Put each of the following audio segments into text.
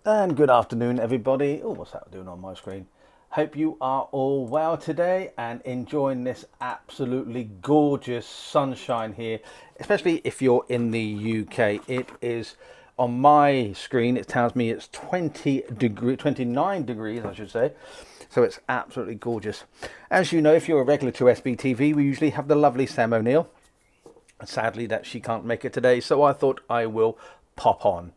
And good afternoon, everybody. Oh, what's that doing on my screen? Hope you are all well today and enjoying this absolutely gorgeous sunshine here, especially if you're in the UK. It is on my screen, it tells me it's 29 degrees, I should say. So it's absolutely gorgeous. As you know, if you're a regular to SBTV, we usually have the lovely Sam O'Neill. Sadly, that she can't make it today, so I thought I will pop on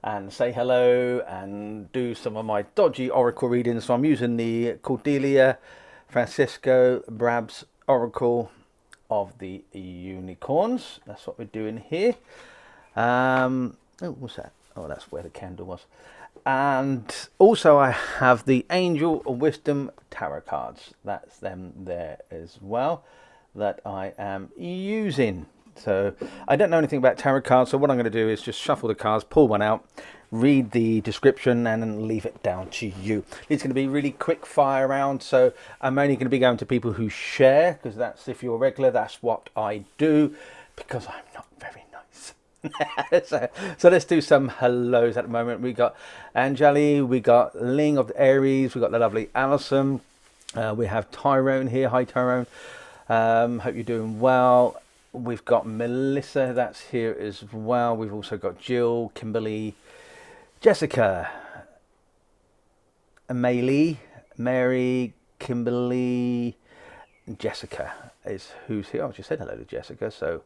and say hello and do some of my dodgy oracle readings. So I'm using the Cordelia Francisco Brab's Oracle of the Unicorns. That's what we're doing here. Oh, what's that? Oh, that's where the candle was. And also I have the Angel of Wisdom Tarot cards. That's them there as well that I am using. So I don't know anything about tarot cards, so what I'm going to do is just shuffle the cards, pull one out, read the description, and then leave it down to you. It's going to be really quick fire round, so I'm only going to be going to people who share, because that's, if you're a regular, that's what I do, because I'm not very nice. so let's do some hellos at the moment. We got Angeli, we got Ling of the Aries, we got the lovely Alison, we have Tyrone here. Hi Tyrone, hope you're doing well. We've got Melissa, that's here as well. We've also got Jill, Kimberly, Jessica, Amelie, Mary, Kimberly, and Jessica is who's here. I just said hello to Jessica. So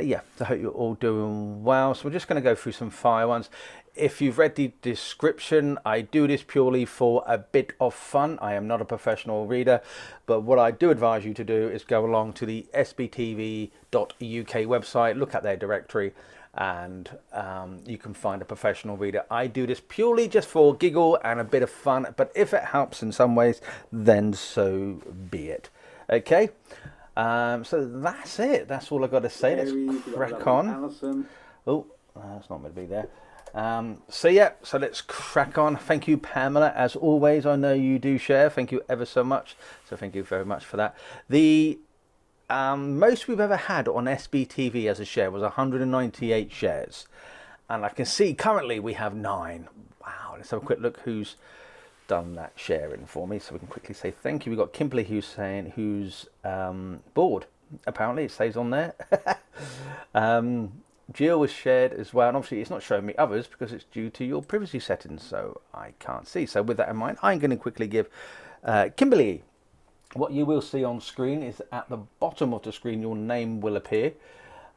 yeah, I hope you're all doing well. So we're just going to go through some fire ones. If you've read the description, I do this purely for a bit of fun. I am not a professional reader, but what I do advise you to do is go along to the sbtv.uk website, look at their directory, and you can find a professional reader. I do this purely just for giggle and a bit of fun, but if it helps in some ways, then so be it. Okay, so that's it. That's all I've got to say. Let's crack on. Alison. Oh, that's not going to be there. So yeah, so let's crack on. Thank you, Pamela, as always. I know you do share. Thank you ever so much. So thank you very much for that. The most we've ever had on SBTV as a share was 198 shares, and I can see currently we have 9. Wow, let's have a quick look who's done that sharing for me, so we can quickly say thank you. We've got Kimberly who's saying who's bored. Apparently it says on there. Jill was shared as well, and obviously it's not showing me others because it's due to your privacy settings, so I can't see. So with that in mind, I'm going to quickly give Kimberly. What you will see on screen is at the bottom of the screen your name will appear,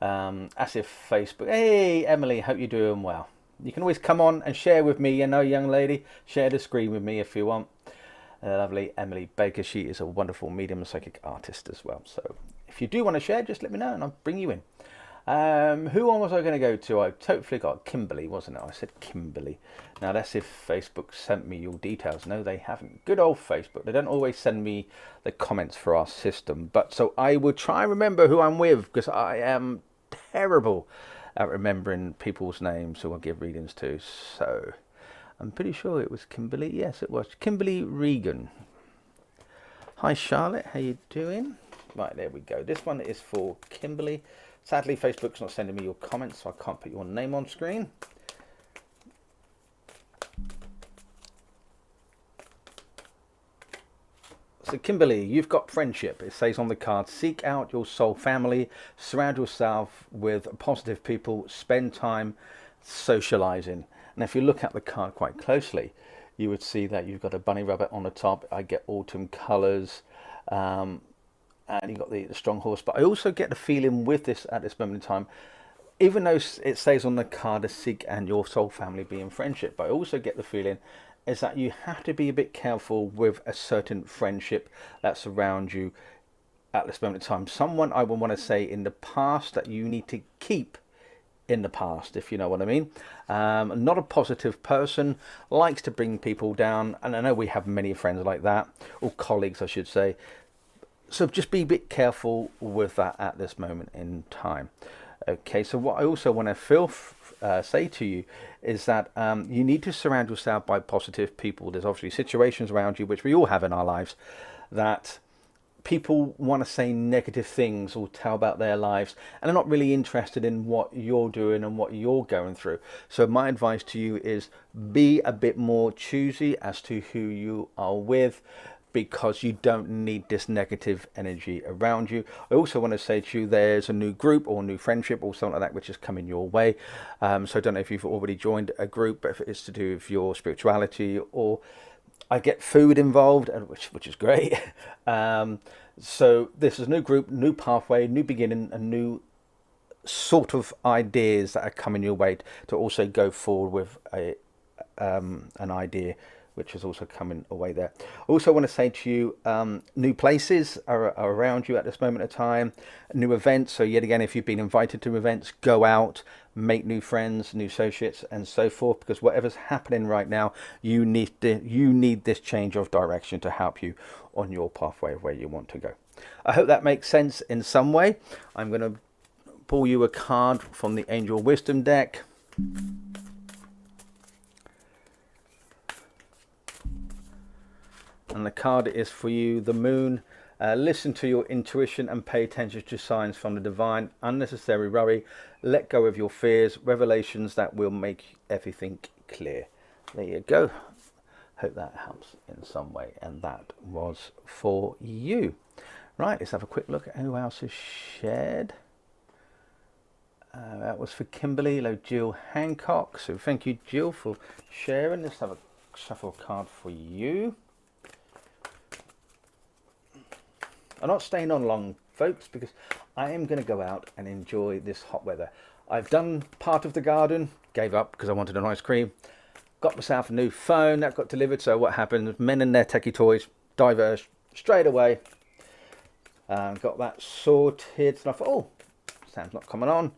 as if Facebook. Hey Emily, hope you're doing well. You can always come on and share with me, you know, young lady. Share the screen with me if you want. Lovely Emily Baker, she is a wonderful medium and psychic artist as well. So if you do want to share, just let me know and I'll bring you in. Who was I going to go to? I totally got Kimberly, wasn't it? I said Kimberly. Now that's if Facebook sent me your details. No, they haven't. Good old Facebook. They don't always send me the comments for our system. But so I will try and remember who I'm with, because I am terrible at remembering people's names who I give readings to. So I'm pretty sure it was Kimberly. Yes, it was Kimberly Regan. Hi Charlotte, how you doing? Right, there we go. This one is for Kimberly. Sadly, Facebook's not sending me your comments, so I can't put your name on screen. So Kimberly, you've got friendship. It says on the card, seek out your soul family, surround yourself with positive people, spend time socializing. And if you look at the card quite closely, you would see that you've got a bunny rabbit on the top. I get autumn colors. And you've got the strong horse, but I also get the feeling with this at this moment in time, even though it says on the card to seek and your soul family be in friendship, but I also get the feeling is that you have to be a bit careful with a certain friendship that's around you at this moment in time. Someone I would want to say in the past that you need to keep in the past, if you know what I mean. Not a positive person, likes to bring people down, and I know we have many friends like that, or colleagues I should say. So just be a bit careful with that at this moment in time. Okay, so what I also want to say to you is that you need to surround yourself by positive people. There's obviously situations around you, which we all have in our lives, that people want to say negative things or tell about their lives, and they're not really interested in what you're doing and what you're going through. So my advice to you is be a bit more choosy as to who you are with, because you don't need this negative energy around you. I also want to say to you, there's a new group or new friendship or something like that which is coming your way. So I don't know if you've already joined a group, but if it's to do with your spirituality, or I get food involved, which is great. So this is a new group, new pathway, new beginning, a new sort of ideas that are coming your way to also go forward with an idea which is also coming away there. I also want to say to you, new places are around you at this moment of time, new events. So yet again, if you've been invited to events, go out, make new friends, new associates, and so forth, because whatever's happening right now, you need this change of direction to help you on your pathway of where you want to go. I hope that makes sense in some way. I'm going to pull you a card from the Angel Wisdom deck. And the card is for you, the Moon. Listen to your intuition and pay attention to signs from the divine. Unnecessary worry. Let go of your fears. Revelations that will make everything clear. There you go. Hope that helps in some way. And that was for you. Right, let's have a quick look at who else has shared. That was for Kimberly. Hello, Jill Hancock. So thank you, Jill, for sharing. Let's have a shuffle card for you. I'm not staying on long, folks, because I am going to go out and enjoy this hot weather. I've done part of the garden, gave up because I wanted an ice cream. Got myself a new phone that got delivered. So what happens? Men and their techie toys, diverse straight away. Got that sorted. And I thought, oh, Sam's not coming on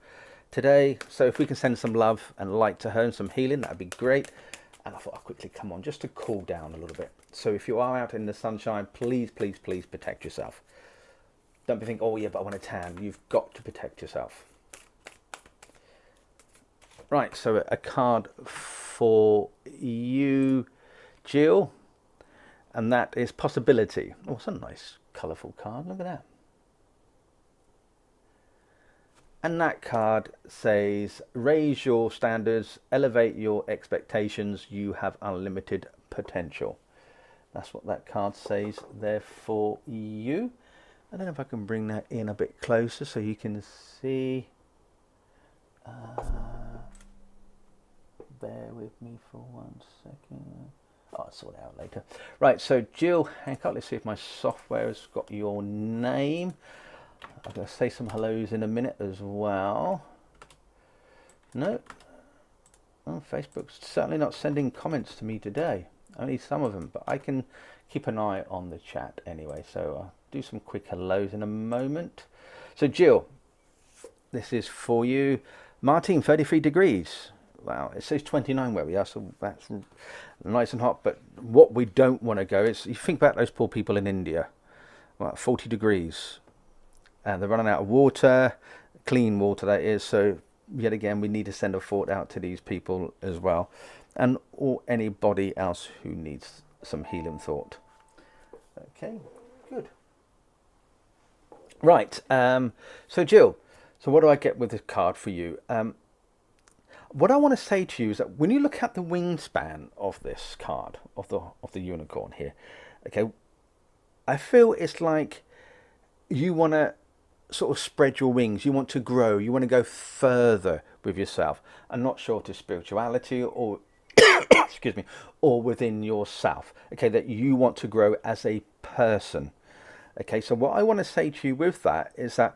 today. So if we can send some love and light to her and some healing, that'd be great. And I thought I'll quickly come on just to cool down a little bit. So if you are out in the sunshine, please, please, please protect yourself. Don't be thinking, oh yeah, but I want a tan. You've got to protect yourself. Right, so a card for you, Jill. And that is possibility. Oh, it's a nice, colourful card. Look at that. And that card says, raise your standards, elevate your expectations. You have unlimited potential. That's what that card says there for you. I don't know if I can bring that in a bit closer so you can see. Bear with me for 1 second. Oh, I'll sort it out later. Right, so Jill Hancock, let's see if my software has got your name. I'm going to say some hellos in a minute as well. No. Oh, Facebook's certainly not sending comments to me today. Only some of them, but I can keep an eye on the chat anyway. So I'll do some quick hellos in a moment. So Jill, this is for you. Martin, 33 degrees. Wow, it says 29 where we are, so that's nice and hot. But what we don't want to go is, you think about those poor people in India. Well, 40 degrees. And they're running out of water, clean water that is. So yet again, we need to send a thought out to these people as well. And or anybody else who needs some healing thought. Okay, good. Right, so Jill, so what do I get with this card for you? What I want to say to you is that when you look at the wingspan of this card, of the unicorn here, okay, I feel it's like you want to sort of spread your wings. You want to grow. You want to go further with yourself. I'm not sure to spirituality or excuse me, or within yourself. Okay, that you want to grow as a person. Okay, so what I want to say to you with that is that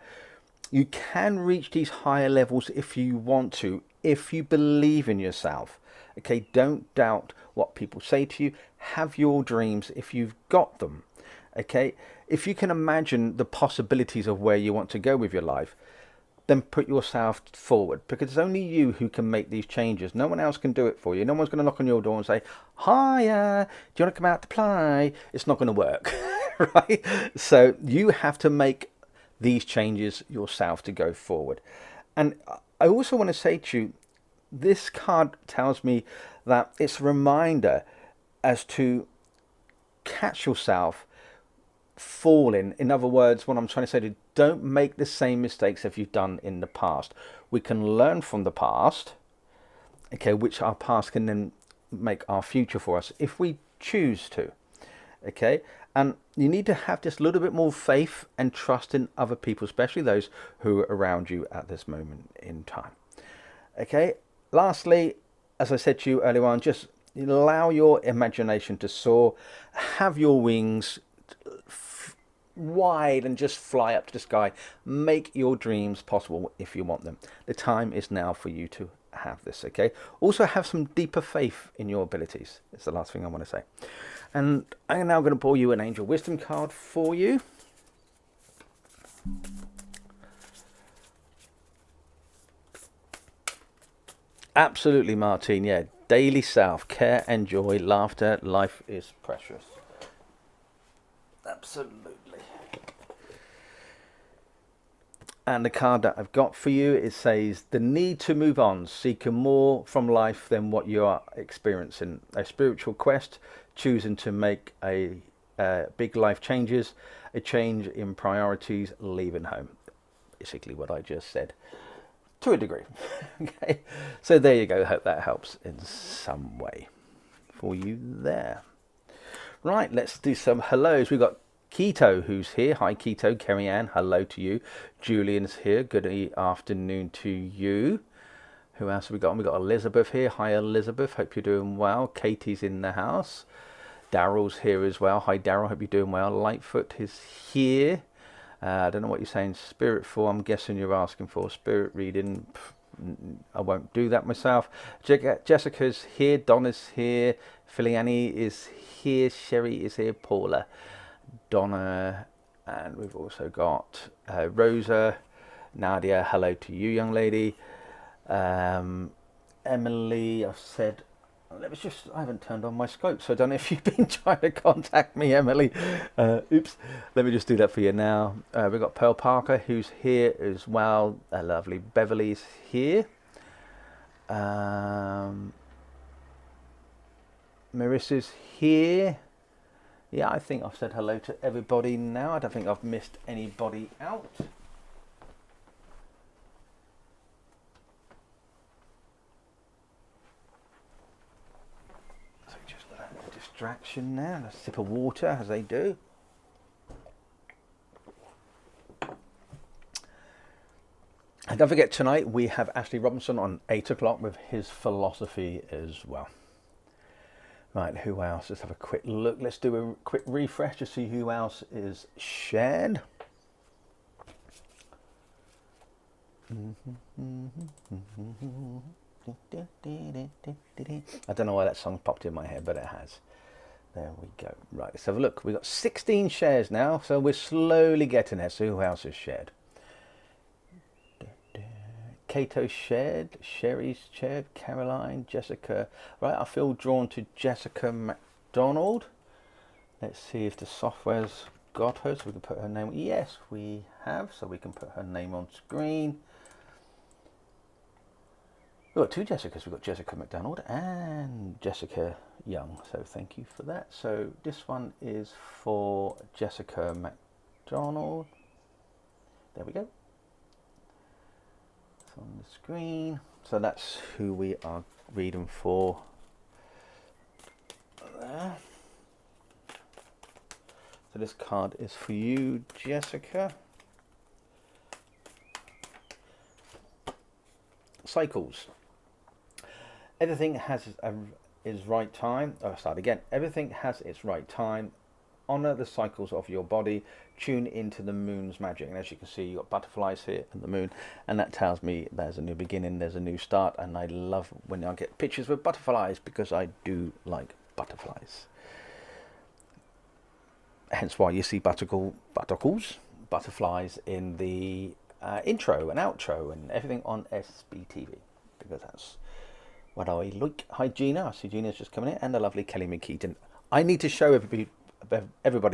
you can reach these higher levels if you want to, if you believe in yourself. Okay, don't doubt what people say to you. Have your dreams if you've got them. Okay, if you can imagine the possibilities of where you want to go with your life, then put yourself forward, because it's only you who can make these changes. No one else can do it for you. No one's going to knock on your door and say, hiya, do you want to come out to play? It's not going to work, right? So you have to make these changes yourself to go forward. And I also want to say to you, this card tells me that it's a reminder as to catch yourself falling. In other words, what I'm trying to say is don't make the same mistakes as you've done in the past. We can learn from the past, okay, which our past can then make our future for us if we choose to, okay. And you need to have just a little bit more faith and trust in other people, especially those who are around you at this moment in time, okay. Lastly, as I said to you earlier on, just allow your imagination to soar, have your wings wide and just fly up to the sky. Make your dreams possible if you want them. The time is now for you to have this, okay. Also have some deeper faith in your abilities. It's the last thing I want to say. And I'm now going to pull you an angel wisdom card for you. Absolutely, Martine. Yeah, daily self-care and joy, laughter, life is precious. Absolutely. And the card that I've got for you, it says the need to move on, seeking more from life than what you are experiencing. A spiritual quest, choosing to make a big life changes, a change in priorities, leaving home. Basically what I just said, to a degree. Okay, so there you go. Hope that helps in some way for you there. Right, let's do some hellos. We've got Keto, who's here. Hi, Keto. Kerry Ann, hello to you. Julian's here. Good afternoon to you. Who else have we got? We've got Elizabeth here. Hi, Elizabeth. Hope you're doing well. Katie's in the house. Daryl's here as well. Hi, Daryl. Hope you're doing well. Lightfoot is here. I don't know what you're saying. Spirit for, I'm guessing you're asking for. Spirit reading. I won't do that myself. Jessica's here. Donna's here. Philiani is here. Sherry is here. Paula. Donna, and we've also got Rosa, Nadia, hello to you, young lady. Emily, I've said, I haven't turned on my scope, so I don't know if you've been trying to contact me, Emily. Oops, let me just do that for you now. We've got Pearl Parker, who's here as well. Lovely Beverly's here. Marissa's here. Yeah, I think I've said hello to everybody now. I don't think I've missed anybody out. So just a distraction now. A sip of water as they do. And don't forget, tonight we have Ashley Robinson on 8 o'clock with his philosophy as well. Right, who else? Let's have a quick look. Let's do a quick refresh to see who else is shared. I don't know why that song popped in my head, but it has. There we go. Right, let's have a look. We've got 16 shares now, so we're slowly getting there. So who else is shared? Kato shared, Sherry's shared, Caroline, Jessica. Right, I feel drawn to Jessica McDonald. Let's see if the software's got her, so we can put her name. Yes, we have, so we can put her name on screen. We've got two Jessicas. We've got Jessica McDonald and Jessica Young, so thank you for that. So this one is for Jessica McDonald. There we go. On the screen, so that's who we are reading for there. So this card is for you, Jessica. Cycles. Everything has its right time. Oh, start again. Everything has its right time. Honor the cycles of your body. Tune into the moon's magic. And as you can see, you've got butterflies here and the moon, and that tells me there's a new beginning, there's a new start. And I love when I get pictures with butterflies because I do like butterflies. Hence why you see butterflies in the intro and outro and everything on SBTV, because that's what I like. Hi Gina, I see Gina's just coming in, and the lovely Kelly McKeaton. I need to show everybody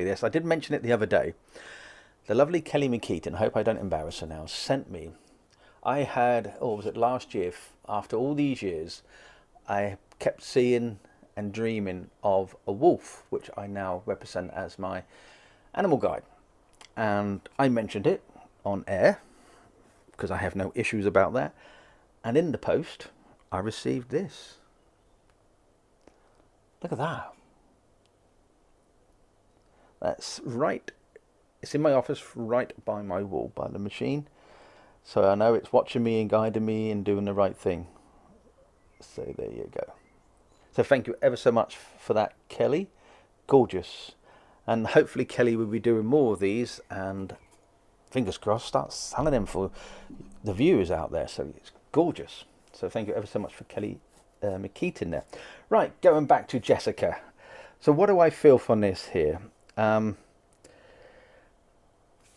this. I did mention it the other day. The lovely Kelly McKeaton, hope I don't embarrass her now, sent me. I had, or was it last year, after all these years, I kept seeing and dreaming of a wolf, which I now represent as my animal guide, and I mentioned it on air because I have no issues about that. And in the post, I received this. Look at that. That's right. It's in my office, right by my wall, by the machine. So I know it's watching me and guiding me and doing the right thing. So there you go. So thank you ever so much for that, Kelly. Gorgeous. And hopefully Kelly will be doing more of these, and fingers crossed, start selling them for the viewers out there. So it's gorgeous. So thank you ever so much for Kelly McKeaton there. Right, going back to Jessica. So what do I feel from this here?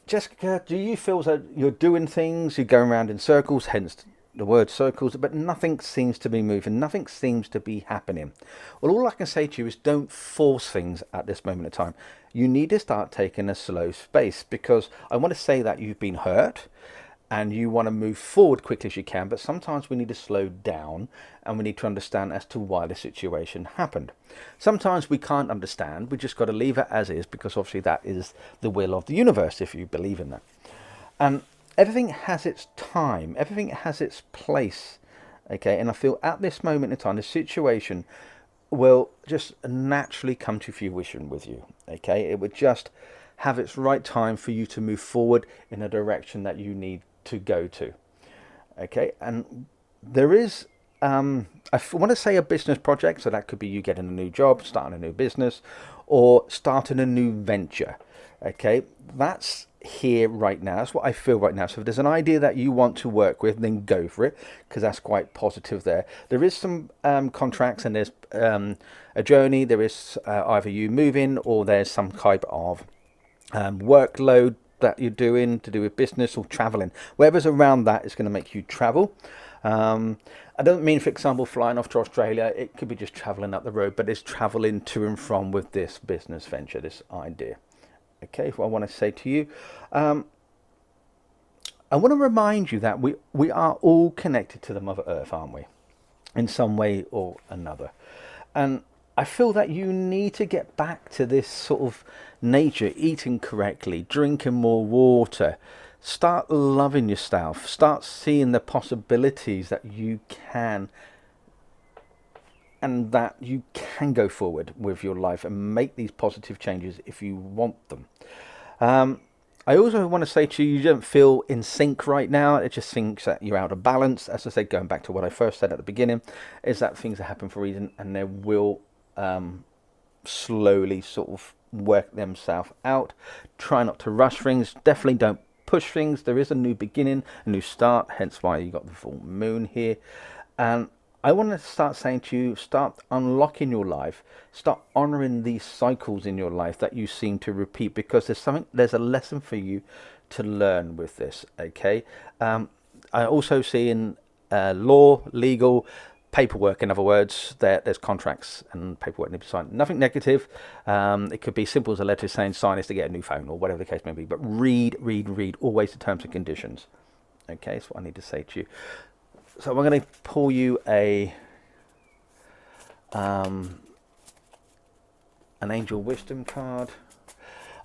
Jessica, do you feel that you're doing things, you're going around in circles, hence the word circles, but nothing seems to be moving, nothing seems to be happening? Well, all I can say to you is don't force things at this moment in time. You need to start taking a slow pace, because I want to say that you've been hurt and you want to move forward quickly as you can, but sometimes we need to slow down and we need to understand as to why the situation happened. Sometimes we can't understand, we just got to leave it as is, because obviously that is the will of the universe, if you believe in that. And everything has its time, everything has its place, okay? And I feel at this moment in time, the situation will just naturally come to fruition with you, okay? It would just have its right time for you to move forward in a direction that you need to go to, okay? And there is, I want to say a business project, so that could be you getting a new job, starting a new business, or starting a new venture, okay? That's here right now. That's what I feel right now. So if there's an idea that you want to work with, then go for it, because that's quite positive there. There is some contracts, and there's a journey. There is either you moving, or there's some type of workload that you're doing to do with business or traveling. Whatever's around that is going to make you travel. I don't mean, for example, flying off to Australia. It could be just traveling up the road, but it's traveling to and from with this business venture, this idea. Okay, what I want to say to you, I want to remind you that we are all connected to the Mother Earth, aren't we? In some way or another. And I feel that you need to get back to this sort of nature, eating correctly, drinking more water, start loving yourself, start seeing the possibilities that you can, and that you can go forward with your life and make these positive changes if you want them. I also want to say to you, you don't feel in sync right now. It just thinks that you're out of balance. As I said, going back to what I first said at the beginning, is that things are happening for a reason, and they will slowly sort of work themselves out. Try not to rush things. Definitely don't push things. There is a new beginning, a new start, hence why you got the full moon here. And I want to start saying to you, start unlocking your life, start honoring these cycles in your life that you seem to repeat, because there's a lesson for you to learn with this, okay? I also see in law, legal, paperwork, in other words, there's contracts and paperwork need to be signed. Nothing negative. It could be simple as a letter saying sign this to get a new phone, or whatever the case may be, but read always the terms and conditions. Okay, that's what I need to say to you. So I'm going to pull you an Angel Wisdom card.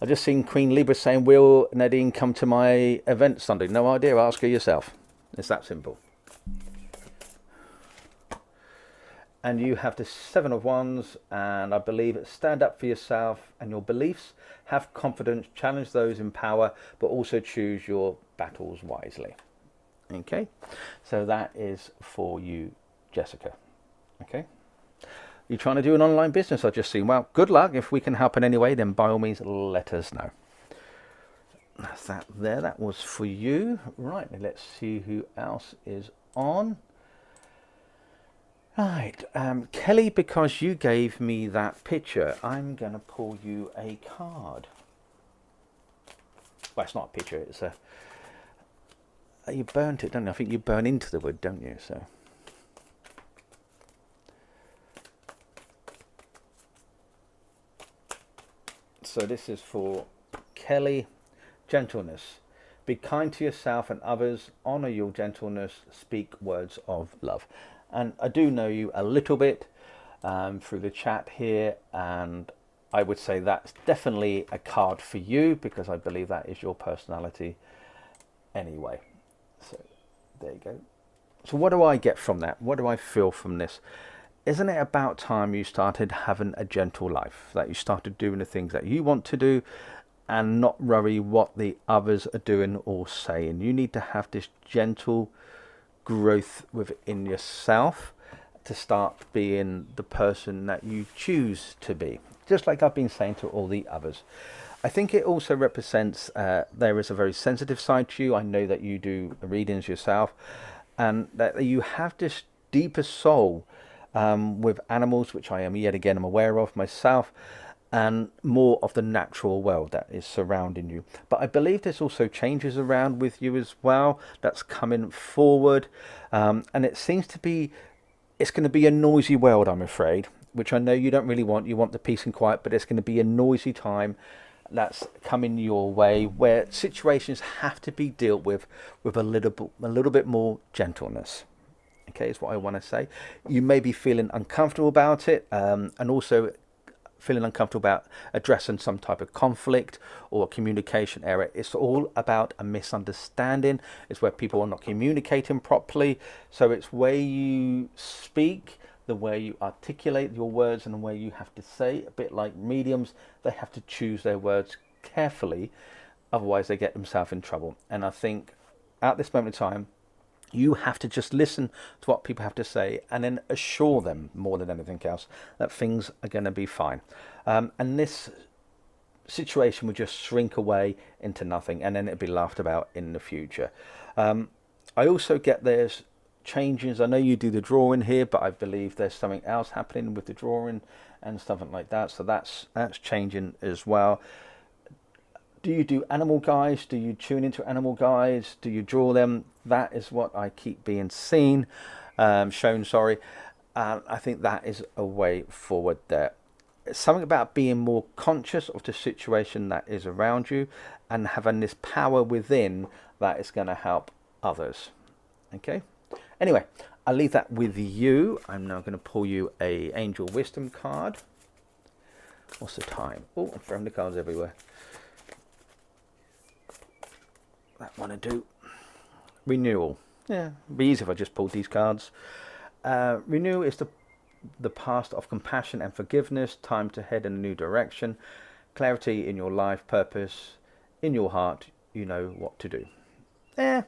I've just seen Queen Libra saying, will Nadine come to my event Sunday? No idea, ask her yourself. It's that simple. And you have the Seven of Wands, and I believe it's stand up for yourself and your beliefs, have confidence, challenge those in power, but also choose your battles wisely. Okay, so that is for you, Jessica. Okay, you're trying to do an online business, I've just seen. Well, good luck. If we can help in any way, then by all means let us know. That's that there. That was for you. Right, let's see who else is on. Right, Kelly, because you gave me that picture, I'm going to pull you a card. Well, it's not a picture, it's a... You burnt it, don't you? I think you burn into the wood, don't you? So this is for Kelly. Gentleness. Be kind to yourself and others. Honor your gentleness. Speak words of love. And I do know you a little bit through the chat here, and I would say that's definitely a card for you, because I believe that is your personality anyway. So there you go. So what do I get from that? What do I feel from this? Isn't it about time you started having a gentle life, that you started doing the things that you want to do and not worry what the others are doing or saying? You need to have this gentle growth within yourself to start being the person that you choose to be, just like I've been saying to all the others. I think it also represents there is a very sensitive side to you. I know that you do readings yourself, and that you have this deeper soul with animals, which I am yet again aware of myself, and more of the natural world that is surrounding you. But I believe there's also changes around with you as well that's coming forward, and it seems to be, it's going to be a noisy world, I'm afraid, which I know you don't really want. You want the peace and quiet, but it's going to be a noisy time that's coming your way, where situations have to be dealt with a little bit more gentleness. Okay, is what I want to say. You may be feeling uncomfortable about it, and also feeling uncomfortable about addressing some type of conflict or a communication error. It's all about a misunderstanding. It's where people are not communicating properly. So it's where you speak, the way you articulate your words, and the way you have to say. A bit like mediums, they have to choose their words carefully, otherwise they get themselves in trouble. And I think at this moment in time, you have to just listen to what people have to say, and then assure them more than anything else that things are going to be fine. And this situation will just shrink away into nothing, and then it'll be laughed about in the future. I also get there's changes. I know you do the drawing here, but I believe there's something else happening with the drawing and something like that. So that's changing as well. Do you do animal guides? Do you tune into animal guides? Do you draw them? That is what I keep being shown. Sorry. I think that is a way forward there. It's something about being more conscious of the situation that is around you and having this power within that is going to help others. Okay. Anyway, I'll leave that with you. I'm now going to pull you a Angel Wisdom card. What's the time? Oh, I'm throwing the cards everywhere. That one I do. Renewal. Yeah, it'd be easy if I just pulled these cards. Renewal is the past of compassion and forgiveness, time to head in a new direction, clarity in your life, purpose in your heart. You know what to do. What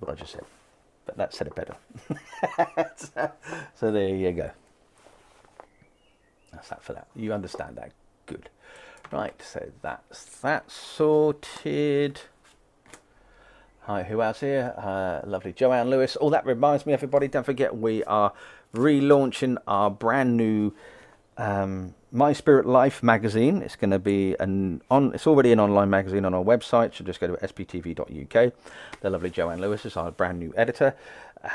I just said, but that said it better. so there you go. That's that for that. You understand that. Good. Right, so that's that sorted. Hi, who else here? Lovely Joanne Lewis. Oh, that reminds me, everybody, don't forget we are relaunching our brand new My Spirit Life magazine. It's going to be it's already an online magazine on our website, so just go to sptv.uk. The lovely Joanne Lewis is our brand new editor,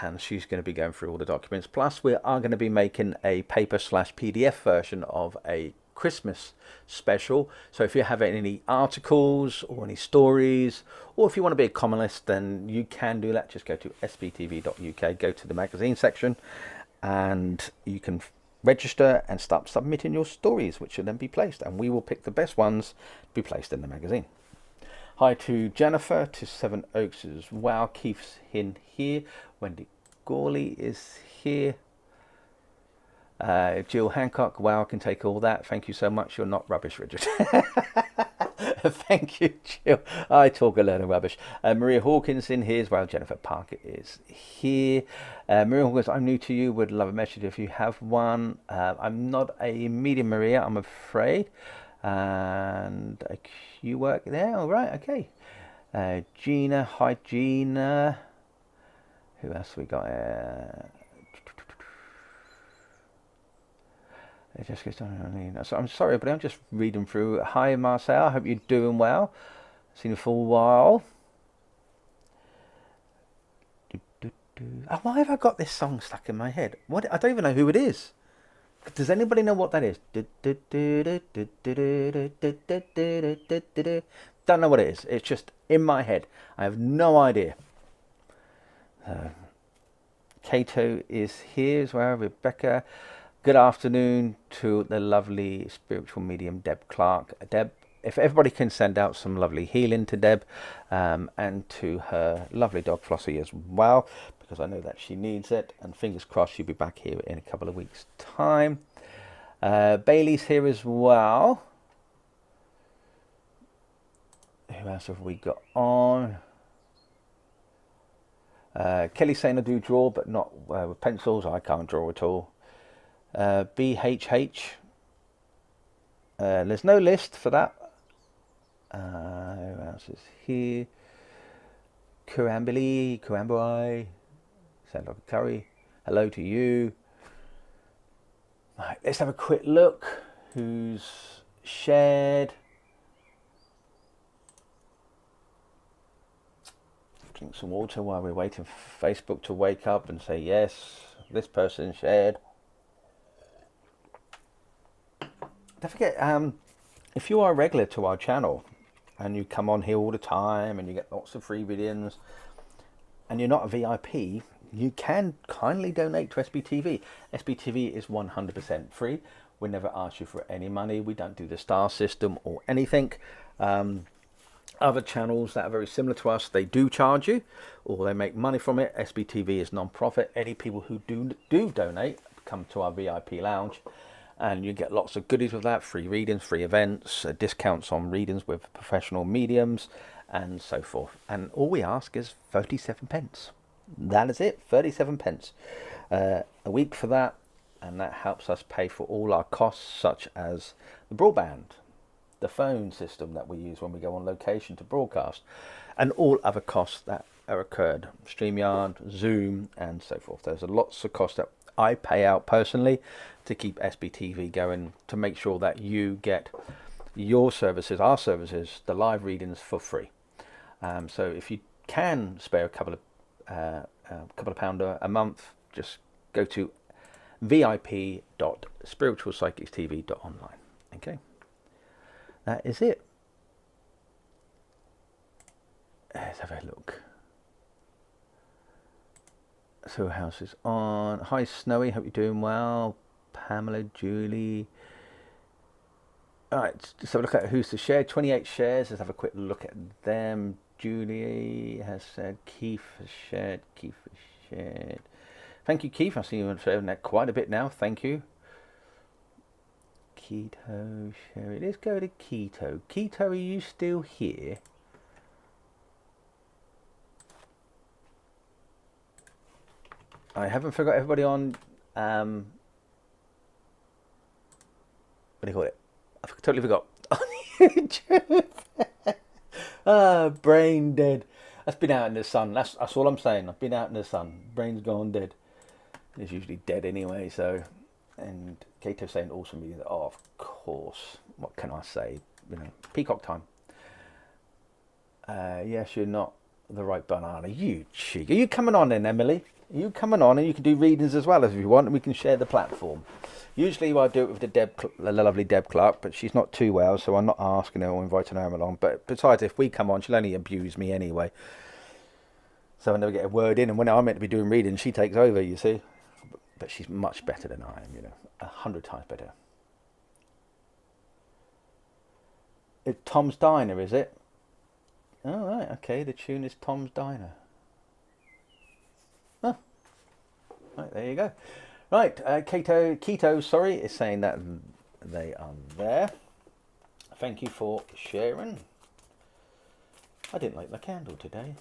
and she's going to be going through all the documents. Plus, we are going to be making a paper/PDF version of a Christmas special. So if you have any articles or any stories, or if you want to be a commonist, then you can do that. Just go to sptv.uk, go to the magazine section, and you can register and start submitting your stories, which will then be placed, and we will pick the best ones to be placed in the magazine. Hi to Jennifer, to Seven Oaks as well. Keith's in here. Wendy Gawley is here. Jill Hancock, wow, I can take all that. Thank you so much. You're not rubbish, Richard. Thank you, Jill. I talk a lot of rubbish. Maria Hawkins in here as well. Jennifer Parker is here. Maria Hawkins, I'm new to you. Would love a message if you have one. I'm not a medium, Maria, I'm afraid. And you work there. All right, okay. Gina, hi, Gina. Who else we got? It just gets on. So I'm sorry, but I'm just reading through. Hi, Marcel. I hope you're doing well. Seen you for a while. Oh, why have I got this song stuck in my head? What? I don't even know who it is. Does anybody know what that is? Don't know what it is. It's just in my head. I have no idea. Kato is here as well. Rebecca. Good afternoon to the lovely spiritual medium Deb Clark. Deb, if everybody can send out some lovely healing to Deb, and to her lovely dog Flossie as well, because I know that she needs it, and fingers crossed she'll be back here in a couple of weeks' time. Bailey's here as well. Who else have we got on? Kelly saying I do draw, but not with pencils. I can't draw at all. BHH. There's no list for that. Who else is here? Kurambili, sound like a curry. Hello to you. Right, let's have a quick look. Who's shared? Drink some water while we're waiting for Facebook to wake up and say yes, this person shared. Don't forget, if you are a regular to our channel and you come on here all the time and you get lots of free videos and you're not a VIP, you can kindly donate to SBTV. SBTV is 100% free. We never ask you for any money. We don't do the star system or anything. Other channels that are very similar to us, they do charge you or they make money from it. SBTV is non-profit. Any people who do donate come to our VIP lounge and you get lots of goodies with that: free readings, free events, discounts on readings with professional mediums and so forth. And all we ask is 37 pence. That is it, 37 pence a week for that, and that helps us pay for all our costs, such as the broadband, the phone system that we use when we go on location to broadcast, and all other costs that are occurred, StreamYard, Zoom, and so forth. There's lots of costs that I pay out personally to keep SBTV going, to make sure that you get your services, our services, the live readings for free. So if you can spare a couple of pound a month, just go to vip.spiritualpsychicstv.online. Okay, that is it. Let's have a look. So house is on. Hi Snowy, hope you're doing well. Pamela, Julie. Alright, let's have a look at who's to share. 28 shares. Let's have a quick look at them. Julie has said, Keith has shared. Thank you, Keith. I've seen you sharing that quite a bit now. Thank you. Keto, share it. Let's go to Keto. Keto, are you still here? I haven't forgot everybody on, what do you call it? I totally forgot. On YouTube. Brain dead. That's been out in the sun. That's all I'm saying. I've been out in the sun. Brain's gone dead. It's usually dead anyway, so. And Kato saying awesome media. Oh, of course. What can I say? You know, peacock time. Yes, you're not the right banana. You cheek. Are you coming on then, Emily? Are you coming on, and you can do readings as well if you want, and we can share the platform. Usually I do it with the lovely Deb Clark, but she's not too well, so I'm not asking her or inviting her along. But besides, if we come on, she'll only abuse me anyway. So I never get a word in, and when I'm meant to be doing readings, she takes over, you see. But she's much better than I am, you know, 100 times better. It's Tom's Diner, is it? Oh, right, okay, the tune is Tom's Diner. Huh. Right, there you go. Right, Keto, sorry, is saying that they are there. Thank you for sharing. I didn't light the candle today.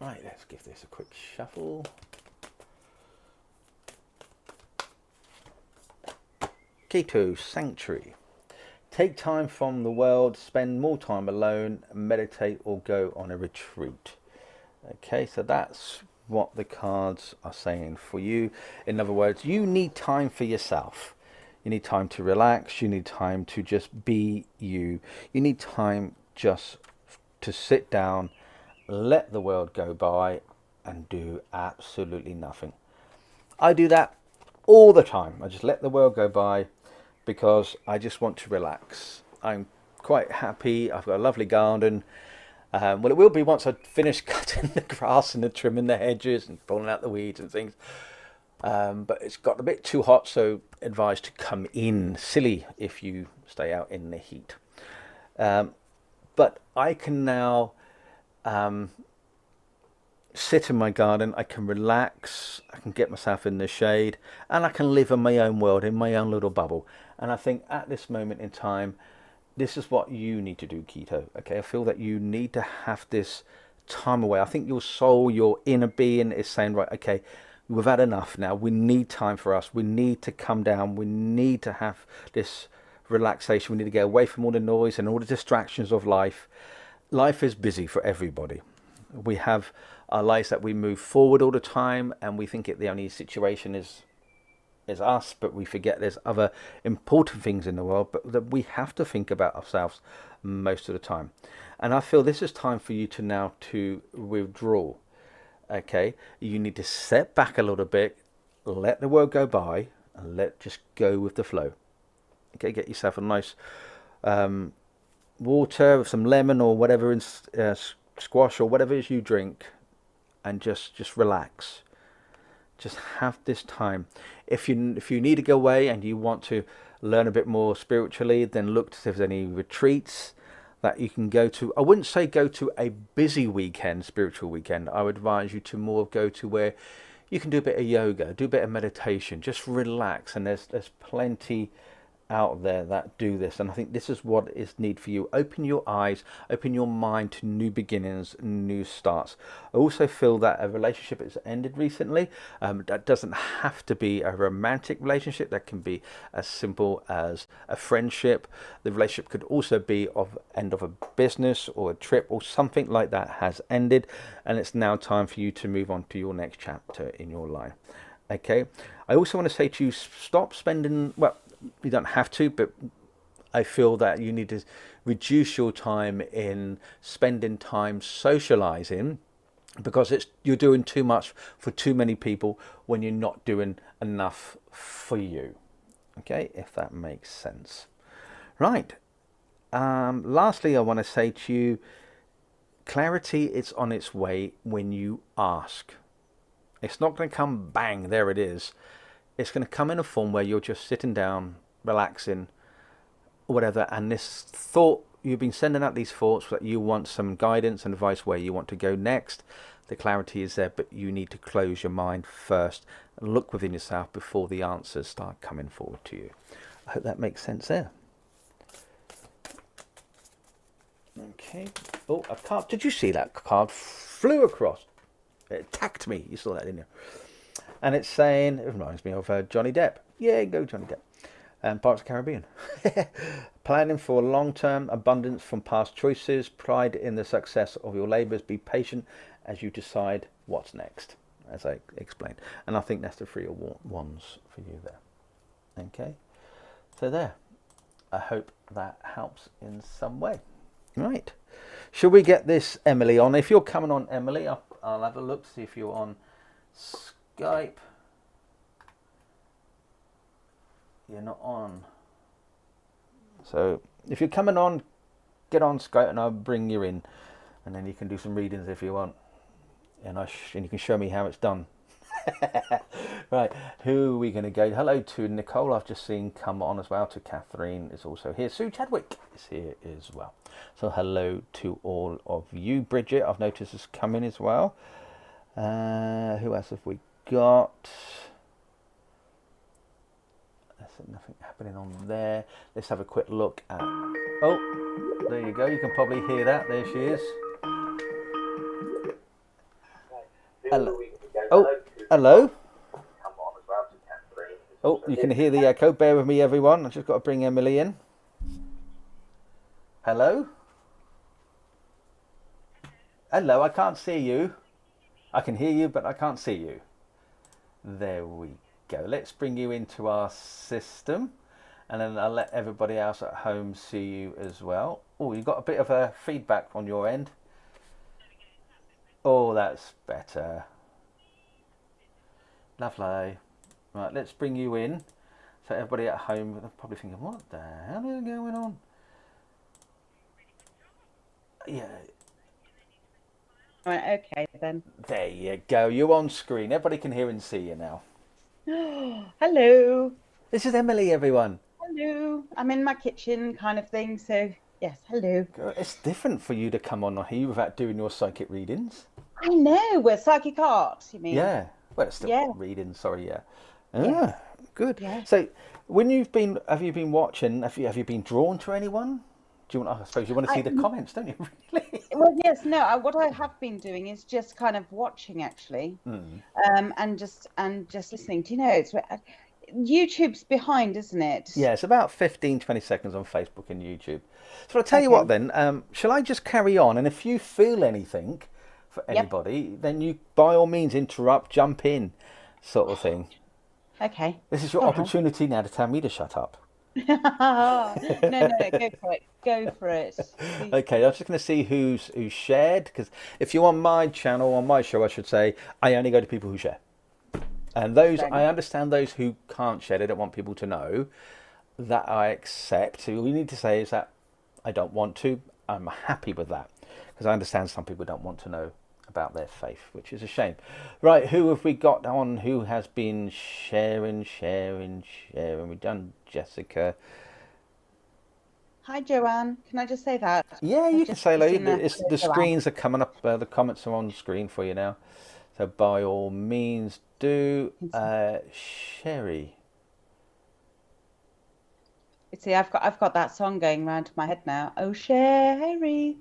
Right, let's give this a quick shuffle. Keto Sanctuary. Take time from the world, spend more time alone, meditate or go on a retreat. Okay, so that's what the cards are saying for you. In other words, you need time for yourself. You need time to relax. You need time to just be you. You need time just to sit down, let the world go by and do absolutely nothing. I do that all the time. I just let the world go by because I just want to relax. I'm quite happy. I've got a lovely garden. Well, it will be once I finish cutting the grass and trimming the hedges and pulling out the weeds and things. But it's got a bit too hot, so advised to come in. Silly if you stay out in the heat. But I can now sit in my garden, I can relax, I can get myself in the shade, and I can live in my own world, in my own little bubble. And I think at this moment in time, this is what you need to do, Keto. Okay, I feel that you need to have this time away. I think your soul, your inner being is saying, right, okay, we've had enough now. We need time for us. We need to come down. We need to have this relaxation. We need to get away from all the noise and all the distractions of life. Life is busy for everybody. We have our lives that we move forward all the time, and we think the only situation is us, but we forget there's other important things in the world, but that we have to think about ourselves most of the time. And I feel this is time for you to now to withdraw. Okay, you need to step back a little bit, let the world go by, and just go with the flow. Okay, get yourself a nice water with some lemon or whatever in squash or whatever it is you drink, and just relax. Just have this time. If you need to go away and you want to learn a bit more spiritually, then look to see if there's any retreats that you can go to. I wouldn't say go to a busy weekend, spiritual weekend. I would advise you to more go to where you can do a bit of yoga, do a bit of meditation, just relax. And there's plenty out there that do this, and I think this is what is need for you. Open your eyes, open your mind to new beginnings, new starts. I also feel that a relationship has ended recently. That doesn't have to be a romantic relationship. That can be as simple as a friendship. The relationship could also be of end of a business or a trip or something like that has ended, and it's now time for you to move on to your next chapter in your life. Okay, I also want to say to you, stop spending, well, you don't have to, but I feel that you need to reduce your time in spending time socializing, because you're doing too much for too many people when you're not doing enough for you. Okay, if that makes sense. Right. Lastly, I want to say to you, clarity is on its way when you ask. It's not going to come bang, there it is. It's going to come in a form where you're just sitting down, relaxing, whatever, and this thought, you've been sending out these thoughts that you want some guidance and advice where you want to go next. The clarity is there, but you need to close your mind first and look within yourself before the answers start coming forward to you. I hope that makes sense there. Okay. Oh, a card. Did you see that card flew across? It attacked me. You saw that, didn't you? And it's saying, it reminds me of Johnny Depp. Yeah, go Johnny Depp. And Pirates of the Caribbean. Planning for long-term abundance from past choices. Pride in the success of your labours. Be patient as you decide what's next, as I explained. And I think that's the 3 of Wands for you there. Okay. So there. I hope that helps in some way. Right. Should we get this Emily on? If you're coming on, Emily, I'll have a look, see if you're on Skype. You're not on. So if you're coming on, get on Skype and I'll bring you in, and then you can do some readings if you want, and you can show me how it's done. Right, who are we going to go? Hello to Nicole, I've just seen come on as well. To Catherine is also here. Sue Chadwick is here as well. So hello to all of you. Bridget, I've noticed, has come in as well. Who else have we got? There's nothing happening on there. Let's have a quick look at... Oh, there you go. You can probably hear that. There she is. Hello. Oh, hello. Oh, you can hear the echo. Bear with me, everyone. I've just got to bring Emily in. Hello? Hello, I can't see you. I can hear you, but I can't see you. There we go. Let's bring you into our system, and then I'll let everybody else at home see you as well. Oh, you got a bit of a feedback on your end. Oh, that's better. Lovely. Right, let's bring you in. So everybody at home are probably thinking, what the hell is going on? Yeah, went, okay then. There you go. You're on screen. Everybody can hear and see you now. Hello. This is Emily, everyone. Hello. I'm in my kitchen kind of thing. So, yes, hello. It's different for you to come on here without doing your psychic readings. I know. We're psychic art, you mean? Yeah. Well, it's still Yeah. readings. Sorry. Yeah. Yes. Ah, good. Yes. So, have you been watching? Have you been drawn to anyone? Do you want? I suppose you want to see I, the comments, don't you? Really? well, yes, no. What I have been doing is just kind of watching, actually, and just listening. Do you know? YouTube's behind, isn't it? Yeah, it's about 15, 20 seconds on Facebook and YouTube. So I'll tell you what Okay. then, shall I just carry on? And if you feel anything for Yep. anybody, then you by all means interrupt, jump in, sort of thing. Okay. This is your All right. opportunity now to tell me to shut up. No, no, no. Go for it. Go for it. Please. Okay, I was just going to see who's shared, because if you're on my channel, on my show, I should say, I only go to people who share. And those, Fair I enough. understand those who can't share, they don't want people to know, that I accept. So all we need to say is that I don't want to. I'm happy with that, because I understand some people don't want to know about their faith, which is a shame. Right, who have we got on who has been sharing? We've done Jessica. Hi, Joanne. Can I just say that? Yeah, I've you can just say hello. seen that. It's, the Joanne. screens are coming up. The comments are on screen for you now. So by all means, do. Sherry. See, I've got that song going round my head now. Oh, Sherry,